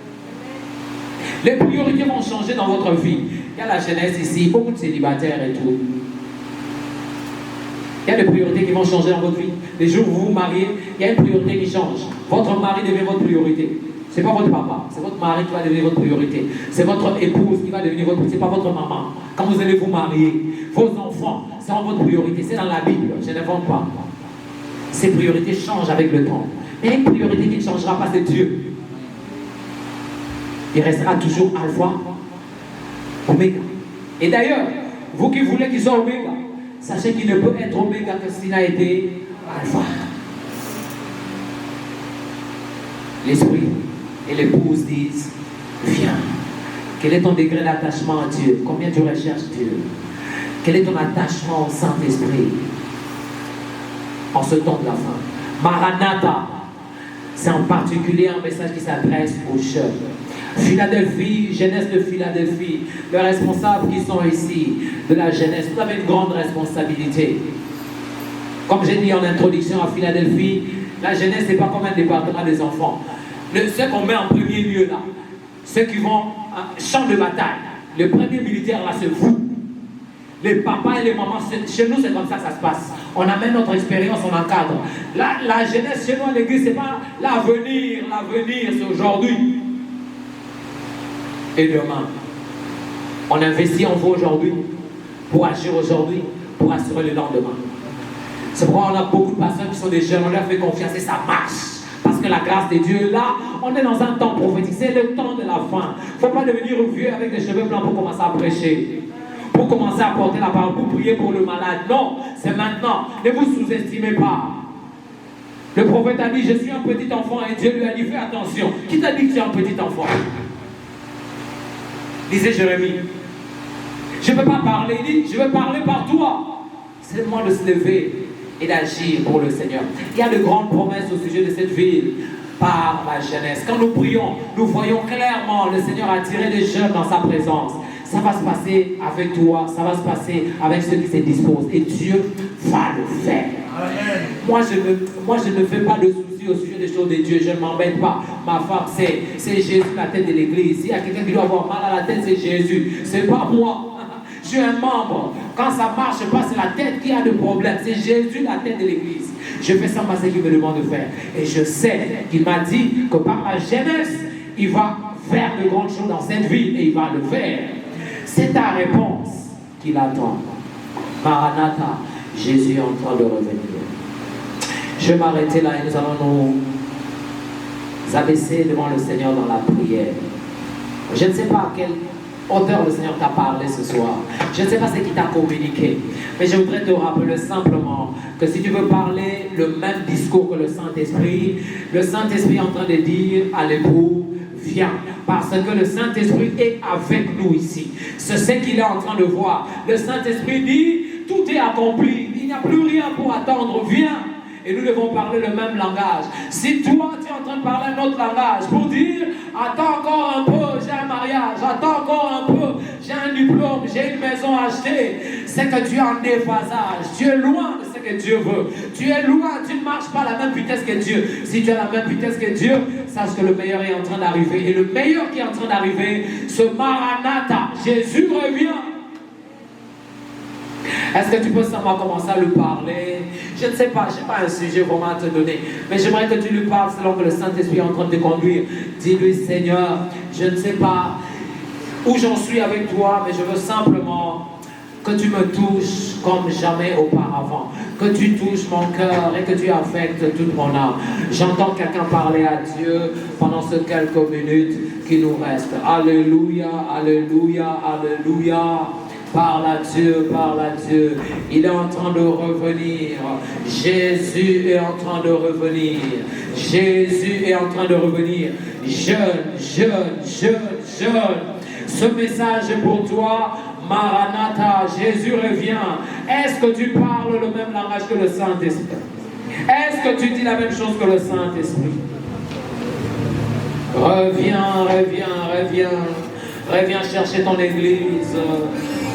Les priorités vont changer dans votre vie. Il y a la jeunesse ici, beaucoup de célibataires et tout. Il y a des priorités qui vont changer dans votre vie. Les jours où vous vous mariez, il y a une priorité qui change. Votre mari devient votre priorité. Ce n'est pas votre papa, c'est votre mari qui va devenir votre priorité. C'est votre épouse qui va devenir votre priorité, ce n'est pas votre maman. Quand vous allez vous marier, vos enfants seront votre priorité. C'est dans la Bible, je n'invente pas. Ces priorités changent avec le temps. Mais il y a une priorité qui ne changera pas, c'est Dieu. Il restera toujours alpha, oméga. Et d'ailleurs, vous qui voulez qu'il soit oméga, sachez qu'il ne peut être oméga que s'il a été alpha. L'esprit et l'épouse disent, viens. Quel est ton degré d'attachement à Dieu? Combien tu recherches Dieu? Quel est ton attachement au Saint-Esprit en ce temps de la fin? Maranatha, c'est en particulier un message qui s'adresse aux jeunes. Philadelphie, jeunesse de Philadelphie, les responsables qui sont ici de la jeunesse, vous avez une grande responsabilité. Comme j'ai dit en introduction à Philadelphie, la jeunesse n'est pas comme un département des enfants. Ceux qu'on met en premier lieu là, ceux qui vont champ de bataille, le premier militaire là c'est vous. Les papas et les mamans, chez nous c'est comme ça que ça se passe. On amène notre expérience, on encadre. La jeunesse chez nous à l'église, c'est pas l'avenir, c'est aujourd'hui. Et demain, on investit en vous aujourd'hui, pour agir aujourd'hui, pour assurer le lendemain. C'est pourquoi on a beaucoup de personnes qui sont des jeunes, on leur fait confiance et ça marche. Parce que la grâce de Dieu est là, on est dans un temps prophétique, c'est le temps de la fin. Il ne faut pas devenir vieux avec des cheveux blancs pour commencer à prêcher, pour commencer à porter la parole, pour prier pour le malade. Non, c'est maintenant. Ne vous sous-estimez pas. Le prophète a dit, je suis un petit enfant et Dieu lui a dit, fais attention. Qui t'a dit que tu es un petit enfant? Disait Jérémie. Je ne peux pas parler, il dit, je vais parler par toi. C'est le moment de se lever et d'agir pour le Seigneur. Il y a de grandes promesses au sujet de cette ville par la jeunesse. Quand nous prions, nous voyons clairement le Seigneur attirer des jeunes dans sa présence. Ça va se passer avec toi, ça va se passer avec ceux qui se disposent et Dieu va le faire. Amen. Moi, je ne fais pas de soucis au sujet des choses de Dieu, je ne m'embête pas. Ma femme, c'est Jésus, la tête de l'église. S'il y a quelqu'un qui doit avoir mal à la tête, c'est Jésus, c'est pas moi. Je suis un membre. Quand ça ne marche pas, c'est la tête qui a le problème. C'est Jésus, la tête de l'église. Je fais ça parce qu'il me demande de faire. Et je sais qu'il m'a dit que par la jeunesse, il va faire de grandes choses dans cette vie. Et il va le faire. C'est ta réponse qu'il attend. Maranatha, Jésus est en train de revenir. Je vais m'arrêter là et nous allons nous abaisser devant le Seigneur dans la prière. Je ne sais pas à quel hauteur le Seigneur t'a parlé ce soir. Je ne sais pas ce qu'il t'a communiqué. Mais je voudrais te rappeler simplement que si tu veux parler le même discours que le Saint-Esprit est en train de dire à l'époux, viens. Parce que le Saint-Esprit est avec nous ici. C'est ce qu'il est en train de voir. Le Saint-Esprit dit, tout est accompli. Il n'y a plus rien pour attendre. Viens. Et nous devons parler le même langage. Si toi, tu es en train de parler un autre langage pour dire, attends encore un peu, j'ai un mariage, attends encore un peu, j'ai un diplôme, j'ai une maison achetée, c'est que tu es en déphasage. Tu es loin de ce que Dieu veut. Tu es loin, tu ne marches pas à la même vitesse que Dieu. Si tu as la même vitesse que Dieu, sache que le meilleur est en train d'arriver. Et le meilleur qui est en train d'arriver, ce Maranatha, Jésus revient. Est-ce que tu peux seulement commencer à lui parler? Je ne sais pas, je n'ai pas un sujet vraiment à te donner, mais j'aimerais que tu lui parles selon que le Saint-Esprit est en train de te conduire. Dis-lui, Seigneur, je ne sais pas où j'en suis avec toi, mais je veux simplement que tu me touches comme jamais auparavant, que tu touches mon cœur et que tu affectes toute mon âme. J'entends quelqu'un parler à Dieu pendant ces quelques minutes qui nous restent. Alléluia, alléluia, alléluia. Parle à Dieu, parle à Dieu. Il est en train de revenir. Jésus est en train de revenir. Jésus est en train de revenir. Jeune, jeune, jeune, jeune. Ce message est pour toi. Maranatha, Jésus revient. Est-ce que tu parles le même langage que le Saint-Esprit? Est-ce que tu dis la même chose que le Saint-Esprit? Reviens, reviens, reviens. Reviens chercher ton église.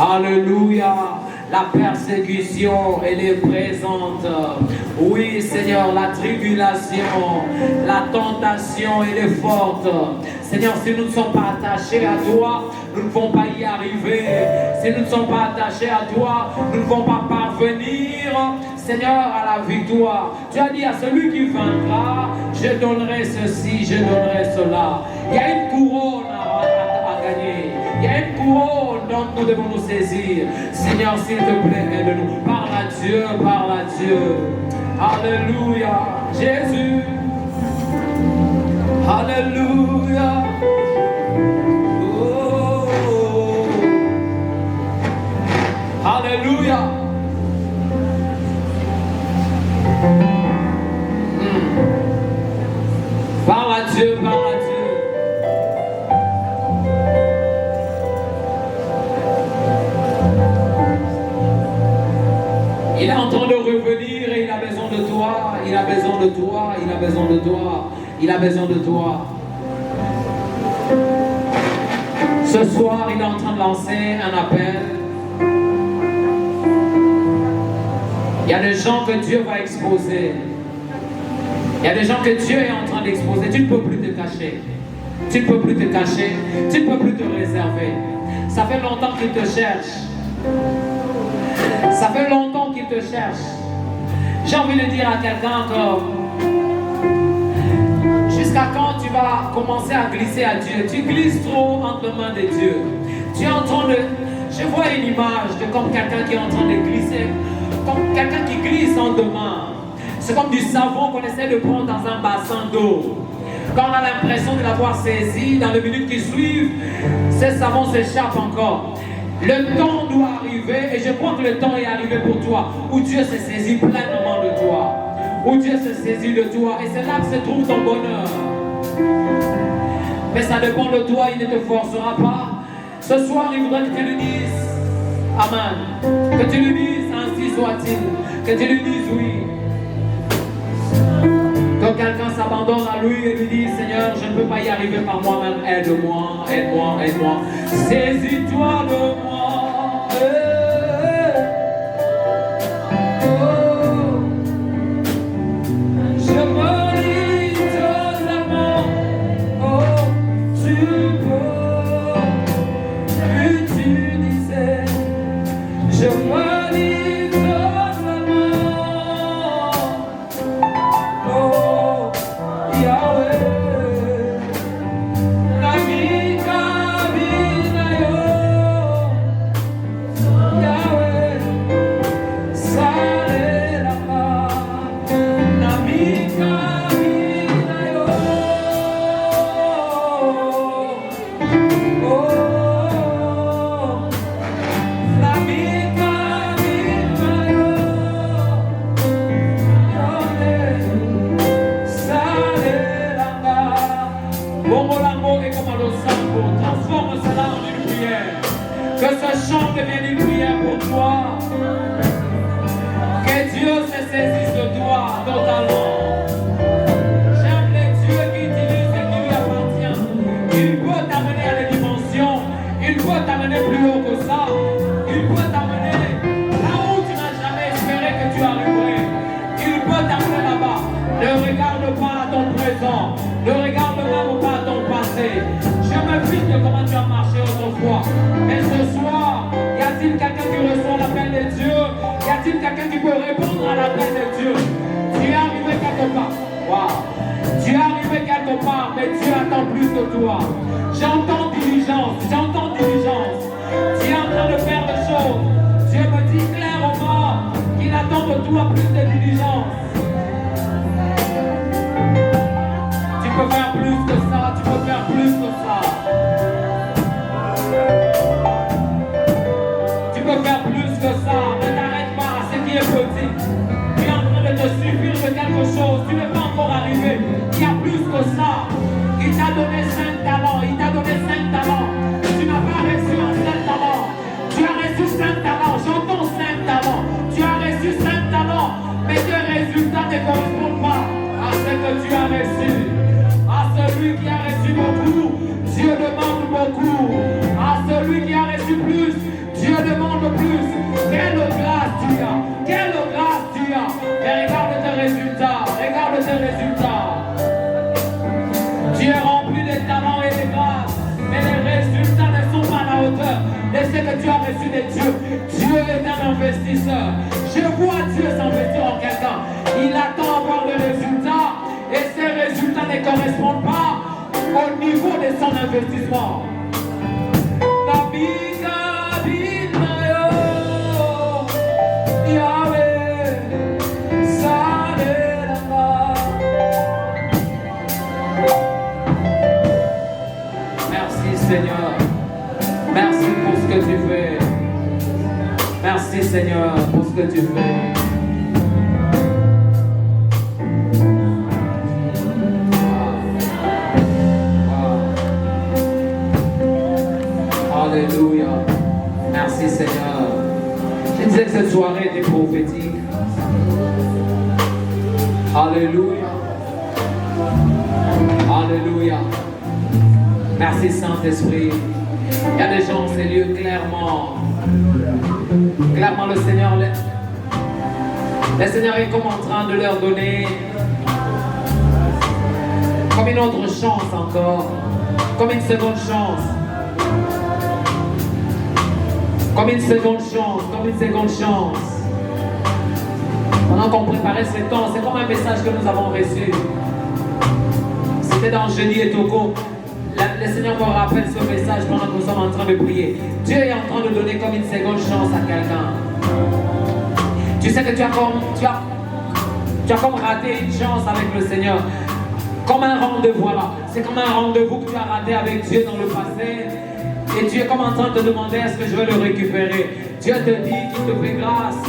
Alléluia. La persécution, elle est présente. Oui, Seigneur, la tribulation, la tentation, elle est forte. Seigneur, si nous ne sommes pas attachés à toi, nous ne pouvons pas y arriver. Si nous ne sommes pas attachés à toi, nous ne pouvons pas parvenir, Seigneur, à la victoire. Tu as dit à celui qui vaincra, je donnerai ceci, je donnerai cela. Il y a une couronne à gagner. Il y a une couronne dont nous devons nous saisir. Seigneur, s'il te plaît, aide-nous. Parle à Dieu, parle à Dieu. Alléluia, Jésus. Alléluia. Oh. Alléluia. Parle à Dieu, parle à Dieu. Il est en train de revenir et il a besoin de toi, il a besoin de toi, il a besoin de toi, il a besoin de toi. Ce soir, il est en train de lancer un appel. Il y a des gens que Dieu va exposer. Il y a des gens que Dieu est en train d'exposer. Tu ne peux plus te cacher. Tu ne peux plus te cacher. Tu ne peux plus te réserver. Ça fait longtemps qu'il te cherche. Ça fait longtemps qu'il te cherche. J'ai envie de dire à quelqu'un que jusqu'à quand tu vas commencer à glisser à Dieu? Tu glisses trop entre les mains de Dieu. Tu es en train de... Je vois une image de comme quelqu'un qui est en train de glisser, comme quelqu'un qui glisse en deux mains. C'est comme du savon qu'on essaie de prendre dans un bassin d'eau. Quand on a l'impression de l'avoir saisi, dans les minutes qui suivent, ce savon s'échappe encore. Le temps doit arriver, et je crois que le temps est arrivé pour toi, où Dieu se saisit pleinement de toi, où Dieu se saisit de toi, et c'est là que se trouve ton bonheur. Mais ça dépend de toi, il ne te forcera pas. Ce soir, il voudrait que tu lui dises Amen, que tu lui dises ainsi soit-il, que tu lui dises oui. Que quelqu'un s'abandonne à lui et lui dit Seigneur, je ne peux pas y arriver par moi-même, aide-moi, aide-moi, aide-moi. Saisis-toi de moi. Oh. Je me lis totalement. Oh, tu peux utiliser. Je me lis totalement. Oh, Yahweh. Que ce chant devienne une prière pour toi. Que Dieu se saisisse de toi totalement. J'aime les dieux qui utilisent ce qui lui appartient. Il peut t'amener à des dimensions. Il peut t'amener plus haut que ça. Il peut t'amener là où tu n'as jamais espéré que tu arriverais. Il peut t'amener là-bas. Ne regarde pas à ton présent. Ne regarde même pas à ton passé. Je me fiche de comment tu as marché autrefois. Mais ce soir, y a-t-il quelqu'un qui reçoit l'appel de Dieu? plus de toi. J'entends diligence, j'entends diligence. Tu es en train de faire des choses. Dieu me dit clairement qu'il attend de toi plus de diligence. Tu peux faire plus que ça, tu peux faire plus que ça. Tu peux faire plus que ça. Ne t'arrête pas à ce qui est petit. Tu es en train de te suffire de quelque chose. Tu n'es pas encore arrivé. Il y a plus que ça. Il t'a donné 5 talents. Il t'a donné 5 talents. Tu n'as pas reçu un seul talent. Tu as reçu 5 talents. J'entends 5 talents. Tu as reçu 5 talents. Mais tes résultats ne correspondent pas à ce que tu as reçu. À celui qui a reçu beaucoup, Dieu demande beaucoup. À celui qui a reçu plus, Dieu demande plus. Quelle grâce tu as. Quelle grâce tu as. Et regarde tes résultats. Regarde tes résultats. Tu es rempli de talents et de grâces. Mais les résultats ne sont pas à la hauteur de ce que tu as reçu de Dieu. Dieu est un investisseur. Je vois Dieu s'investir en quelqu'un. Il attend à voir les résultats. Et ces résultats ne correspondent pas au niveau de son investissement. Merci Seigneur. Merci pour ce que tu fais. Merci Seigneur pour ce que tu fais. Alléluia. Merci Seigneur. Je disais que cette soirée était prophétique. Alléluia. Alléluia. Merci Saint-Esprit. Il y a des gens, ces lieux, clairement. Clairement le Seigneur est comme en train de leur donner comme une autre chance encore. Comme une seconde chance. Comme une seconde chance, comme une seconde chance. Pendant qu'on préparait ce temps, c'est comme un message que nous avons reçu. C'était dans Jeudi et Togo. Le Seigneur me rappelle ce message pendant que nous sommes en train de prier. Dieu est en train de donner comme une seconde chance à quelqu'un. Tu sais que tu as comme raté une chance avec le Seigneur. Comme un rendez-vous, voilà. C'est comme un rendez-vous que tu as raté avec Dieu dans le passé. Et Dieu est comme en train de te demander est-ce que je vais le récupérer. Dieu te dit qu'il te fait grâce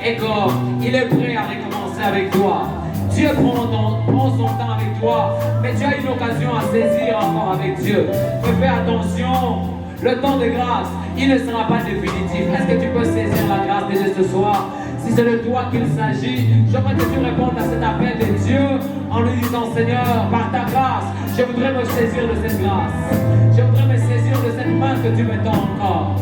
et qu'il est prêt à recommencer avec toi. Dieu prend son temps avec toi, mais tu as une occasion à saisir encore avec Dieu. Mais fais attention, le temps de grâce, il ne sera pas définitif. Est-ce que tu peux saisir la grâce de Dieu ce soir? Si c'est de toi qu'il s'agit, j'aimerais que tu répondes à cet appel de Dieu en lui disant Seigneur, par ta grâce, je voudrais me saisir de cette grâce. Je voudrais me saisir de cette main que tu me tends encore.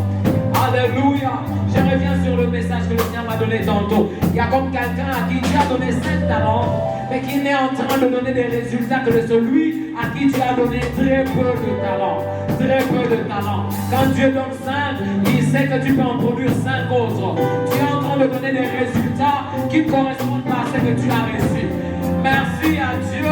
Alléluia. Je reviens sur le message que le Seigneur m'a donné tantôt. Il y a comme quelqu'un à qui tu as donné 5 talents, mais qui n'est en train de donner des résultats que de celui à qui tu as donné très peu de talent. Très peu de talent. Quand Dieu donne 5, il sait que tu peux en produire 5 autres. Tu es en train de donner des résultats qui ne correspondent pas à ce que tu as reçu. Merci à Dieu.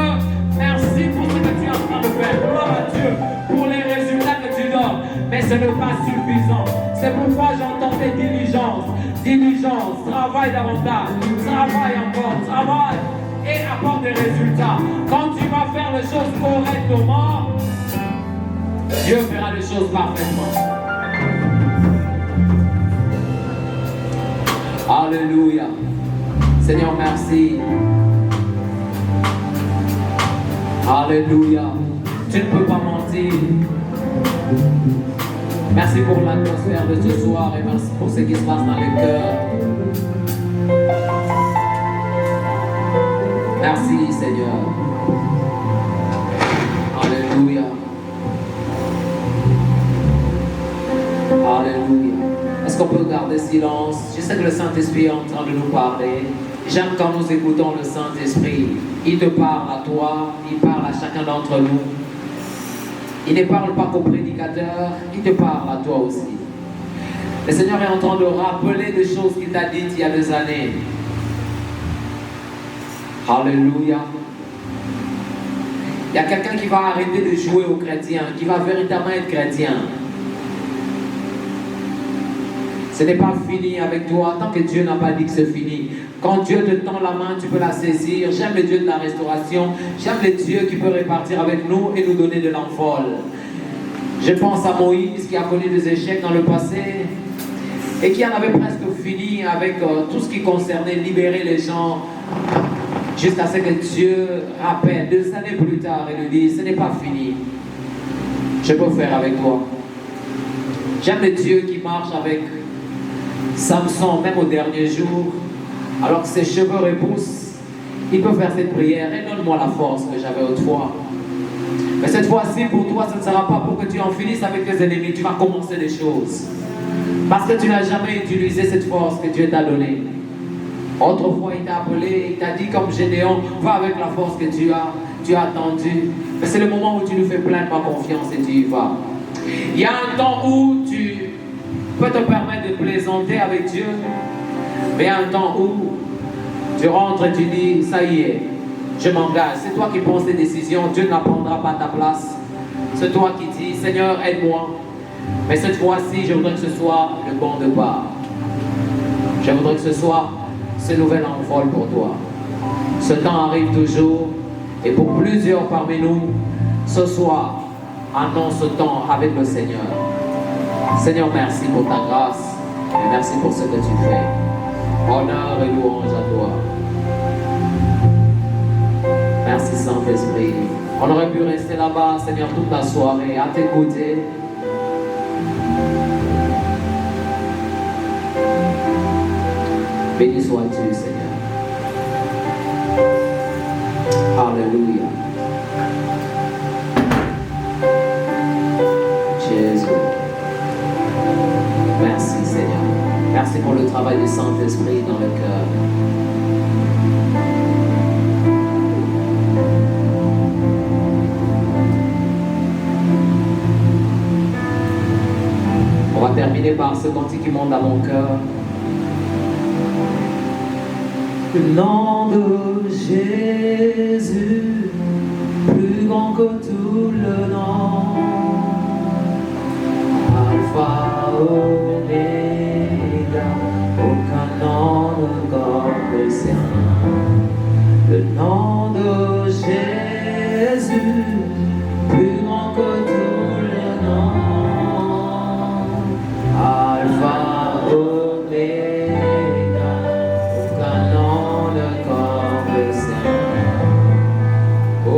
Merci pour ce que tu es en train de faire. Gloire à Dieu pour les résultats que tu donnes. Mais ce n'est pas suffisant. C'est pourquoi j'entends tes diligences. Diligence, travaille davantage. Travaille encore, travaille. Et apporte des résultats. Quand tu vas faire les choses correctement, Dieu fera les choses parfaitement. Alléluia. Seigneur, merci. Alléluia. Tu ne peux pas mentir. Merci pour l'atmosphère de ce soir et merci pour ce qui se passe dans les cœurs. Merci Seigneur. Alléluia. Alléluia. Est-ce qu'on peut garder silence? Je sais que le Saint-Esprit est en train de nous parler. J'aime quand nous écoutons le Saint-Esprit. Il te parle à toi, il parle à chacun d'entre nous. Il ne parle pas qu'au prédicateur, il te parle à toi aussi. Le Seigneur est en train de rappeler des choses qu'il t'a dites il y a des années. Alléluia.
y a quelqu'un qui va arrêter de jouer au chrétien, qui va véritablement être chrétien. Ce n'est pas fini avec toi tant que Dieu n'a pas dit que c'est fini. Quand Dieu te tend la main, tu peux la saisir. J'aime le Dieu de la restauration. J'aime le Dieu qui peut répartir avec nous et nous donner de l'envol. Je pense à Moïse qui a connu des échecs dans le passé et qui en avait presque fini avec tout ce qui concernait libérer les gens jusqu'à ce que Dieu rappelle 2 années plus tard et lui dit, ce n'est pas fini. Je peux faire avec toi. J'aime le Dieu qui marche avec Samson, même au dernier jour, alors que ses cheveux repoussent, il peut faire cette prière et donne-moi la force que j'avais autrefois. Mais cette fois-ci, pour toi, ce ne sera pas pour que tu en finisses avec tes ennemis, tu vas commencer des choses. Parce que tu n'as jamais utilisé cette force que Dieu t'a donnée. Autrefois, il t'a appelé, il t'a dit comme Gédéon, va avec la force que tu as attendue. Mais c'est le moment où tu nous fais pleinement confiance et tu y vas. Il y a un temps où tu peux te permettre de plaisanter avec Dieu, mais il y a un temps où tu rentres et tu dis, ça y est, je m'engage. C'est toi qui prends ces décisions, Dieu ne la prendra pas à ta place. C'est toi qui dis, Seigneur, aide-moi. Mais cette fois-ci, je voudrais que ce soit le bon départ. Je voudrais que ce soit ce nouvel envol pour toi. Ce temps arrive toujours, et pour plusieurs parmi nous, ce soir, annonce ce temps avec le Seigneur. Seigneur, merci pour ta grâce, et merci pour ce que tu fais. Honneur et louange à toi. Merci Saint-Esprit. On aurait pu rester là-bas, Seigneur, toute la soirée, à t'écouter. Béni sois-tu, Seigneur. Alléluia. Jésus. Merci, Seigneur. Merci pour le travail du Saint-Esprit dans le cœur. On va terminer par ce cantique qui monte à mon cœur. Le nom de Jésus, plus grand que tout le nom. Alpha, Oméga, aucun nom ne comme le sien. Le nom de Jésus, plus grand que tout le nom. Alpha, Oméga, aucun nom ne comme le sien. Oh.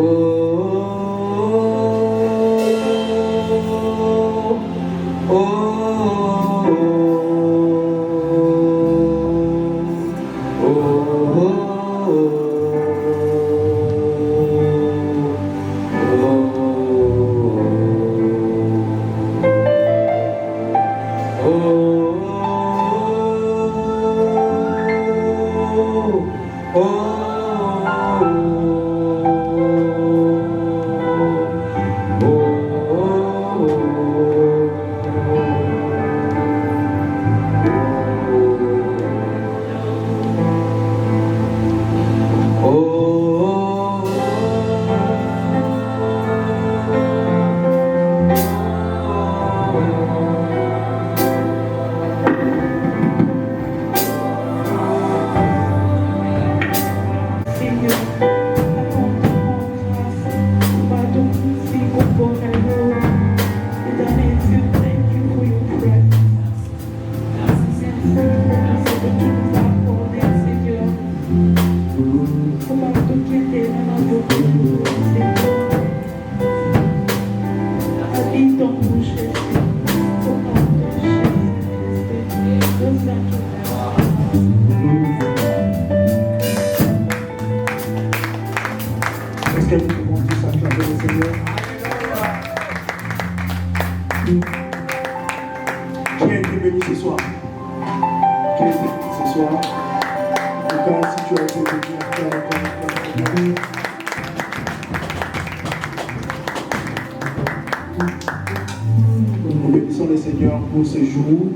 Pour ce jour,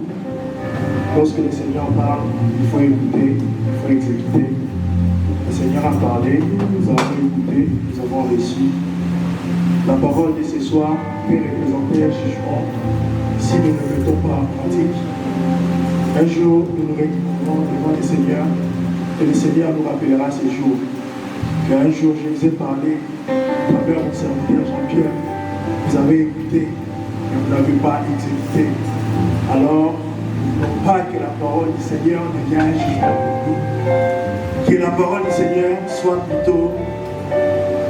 lorsque le Seigneur parle, il faut écouter, il faut exécuter. Le Seigneur a parlé, nous avons écouté, nous avons reçu. La parole de ce soir peut représenter un jugement si nous ne le mettons pas en pratique. Un jour, nous nous retrouverons devant le Seigneur et le Seigneur nous rappellera ces jours. Un jour, je vous ai parlé à travers mon serviteur Jean-Pierre. Vous avez écouté, mais vous n'avez pas exécuté. Alors, non pas que la parole du Seigneur devienne un jugement pour nous, que la parole du Seigneur soit plutôt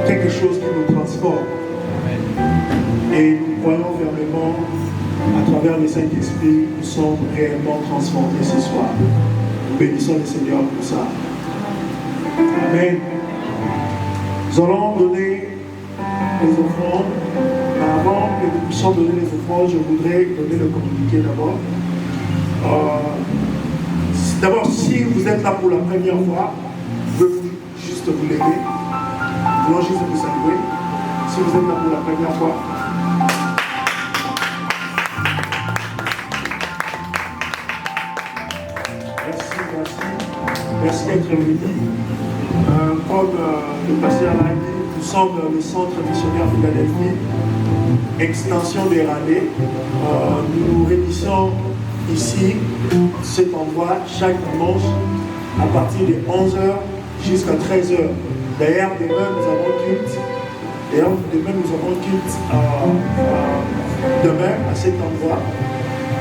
quelque chose qui nous transforme. Et nous croyons fermement, à travers le Saint-Esprit, nous sommes réellement transformés ce soir. Nous bénissons le Seigneur pour ça. Amen. Nous allons donner les offrandes. Avant que nous puissions donner les offrandes, je voudrais donner le communiqué d'abord. D'abord, si vous êtes là pour la première fois, je veux juste vous lever. Nous voulons juste vous saluer. Si vous êtes là pour la première fois. Merci d'être venu. Comme le pasteur l'a dit, nous sommes le centre missionnaire Philadelphie, extension des Rallais. Nous réunissons ici, cet endroit, chaque dimanche, à partir de 11h jusqu'à 13h. D'ailleurs, demain, nous avons culte. Demain, à cet endroit.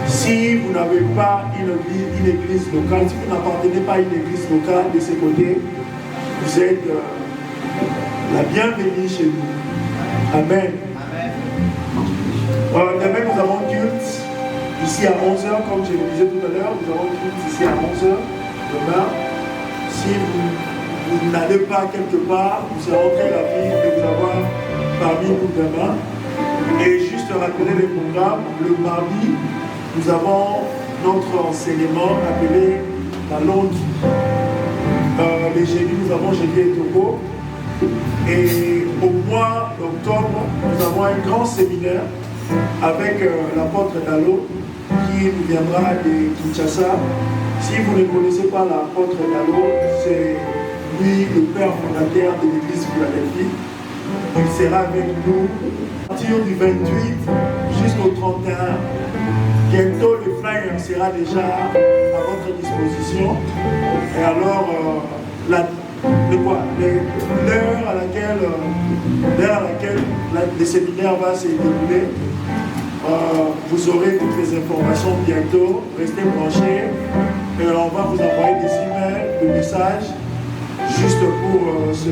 Si vous n'avez pas une église locale, si vous n'appartenez pas à une église locale de ce côté, vous êtes la bienvenue chez nous. Amen. Demain, nous avons culte ici à 11h, comme je le disais tout à l'heure. Nous avons culte ici à 11h. Demain, si vous n'allez pas quelque part, vous serez très ravis de vous avoir parmi nous demain. Et juste rappeler les programmes, le mardi, nous avons notre enseignement appelé la longue. Les jeudis, nous avons jeudi et Togo. Et au mois d'octobre, nous avons un grand séminaire avec l'apôtre Dalo qui nous viendra de Kinshasa. Si vous ne connaissez pas l'apôtre Dalo, c'est lui le père fondateur de l'église Philadelphie. Il sera avec nous à partir du 28 jusqu'au 31. Bientôt, le flyer sera déjà à votre disposition. Et alors, l'heure à laquelle le séminaire va se dérouler, vous aurez toutes les informations bientôt. Restez branchés. Et on va vous envoyer des emails, des messages, juste pour ce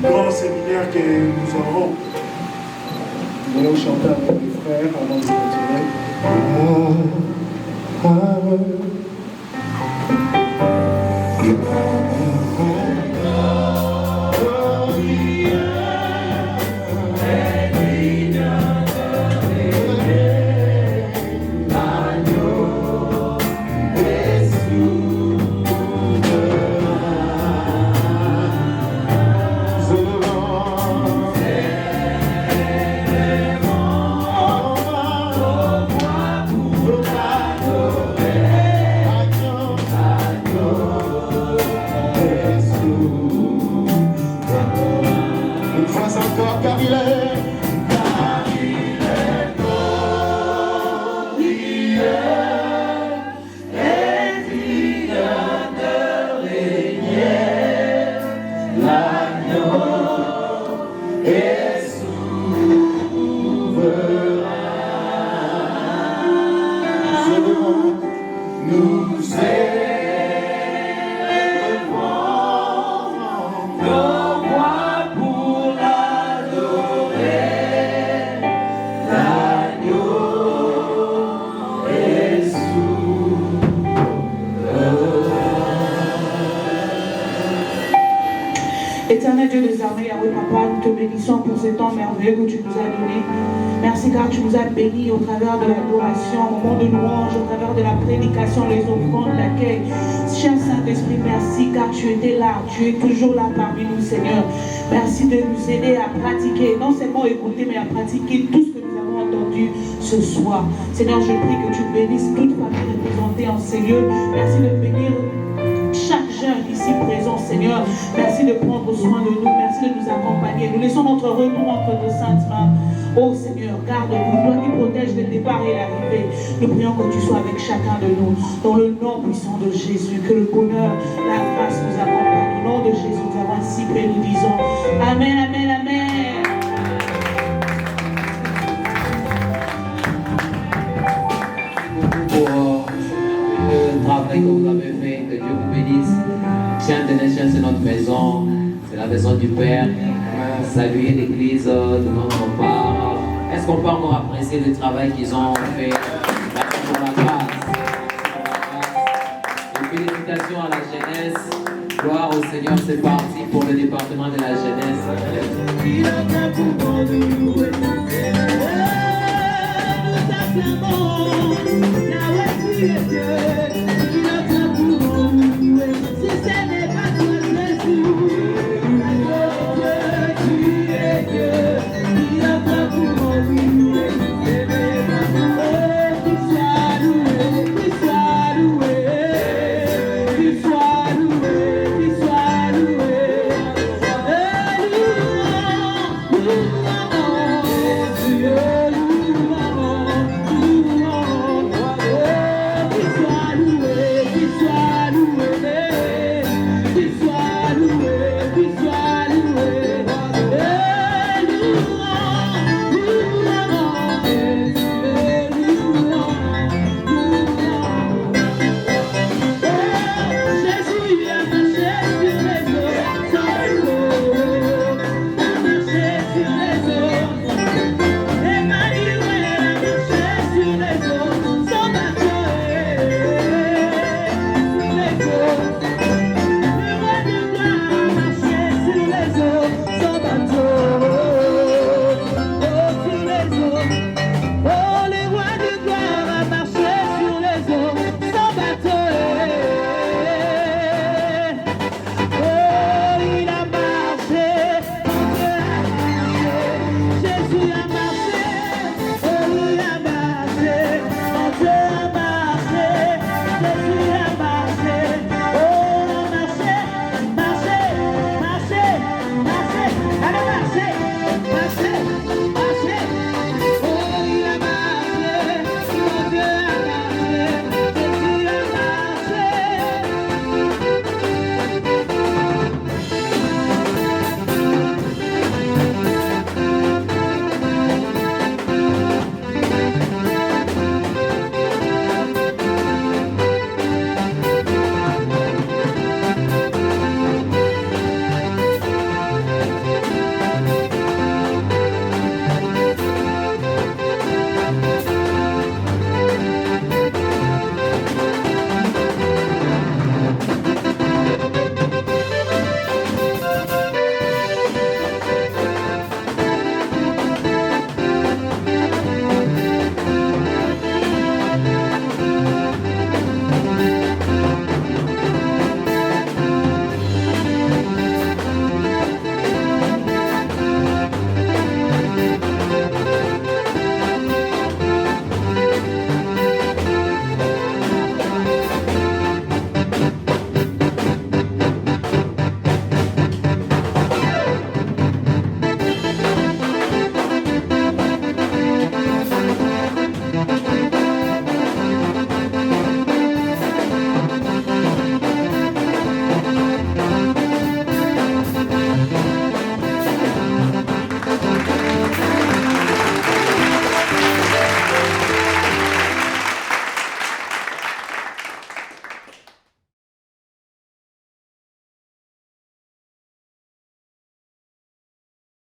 grand séminaire que nous aurons. Nous allons chanter avec les frères avant de continuer.
Éternel Dieu des armées, Yahweh Papa, nous te bénissons pour ce temps merveilleux que tu nous as donné. Merci car tu nous as bénis au travers de l'adoration, au moment de louange, au travers de la prédication, les offrandes, l'accueil. Cher Saint-Esprit, merci car tu étais là, tu es toujours là parmi nous, Seigneur. Merci de nous aider à pratiquer, non seulement écouter, mais à pratiquer tout ce que nous avons entendu ce soir. Seigneur, je prie que tu bénisses toute famille représentée en ces lieux. Merci de bénir chaque jeune ici ici présents, Seigneur. Merci de prendre soin de nous. Merci de nous accompagner. Nous laissons notre retour entre de saintes mains. Oh Seigneur, garde-nous, toi qui protèges le départ et l'arrivée. Nous prions que tu sois avec chacun de nous. Dans le nom puissant de Jésus, que le bonheur, la grâce nous accompagne. Au nom de Jésus, nous avons ainsi prié, nous disons Amen, Amen, Amen.
Pour le travail que vous avez fait, que Dieu vous bénisse. Chien de Nations, c'est notre maison, c'est la maison du Père. Saluer l'église de notre part. Est-ce qu'on peut encore apprécier le travail qu'ils ont fait? Merci pour la grâce. Et félicitations à la jeunesse. Gloire au Seigneur, c'est parti pour le département de la jeunesse.
Now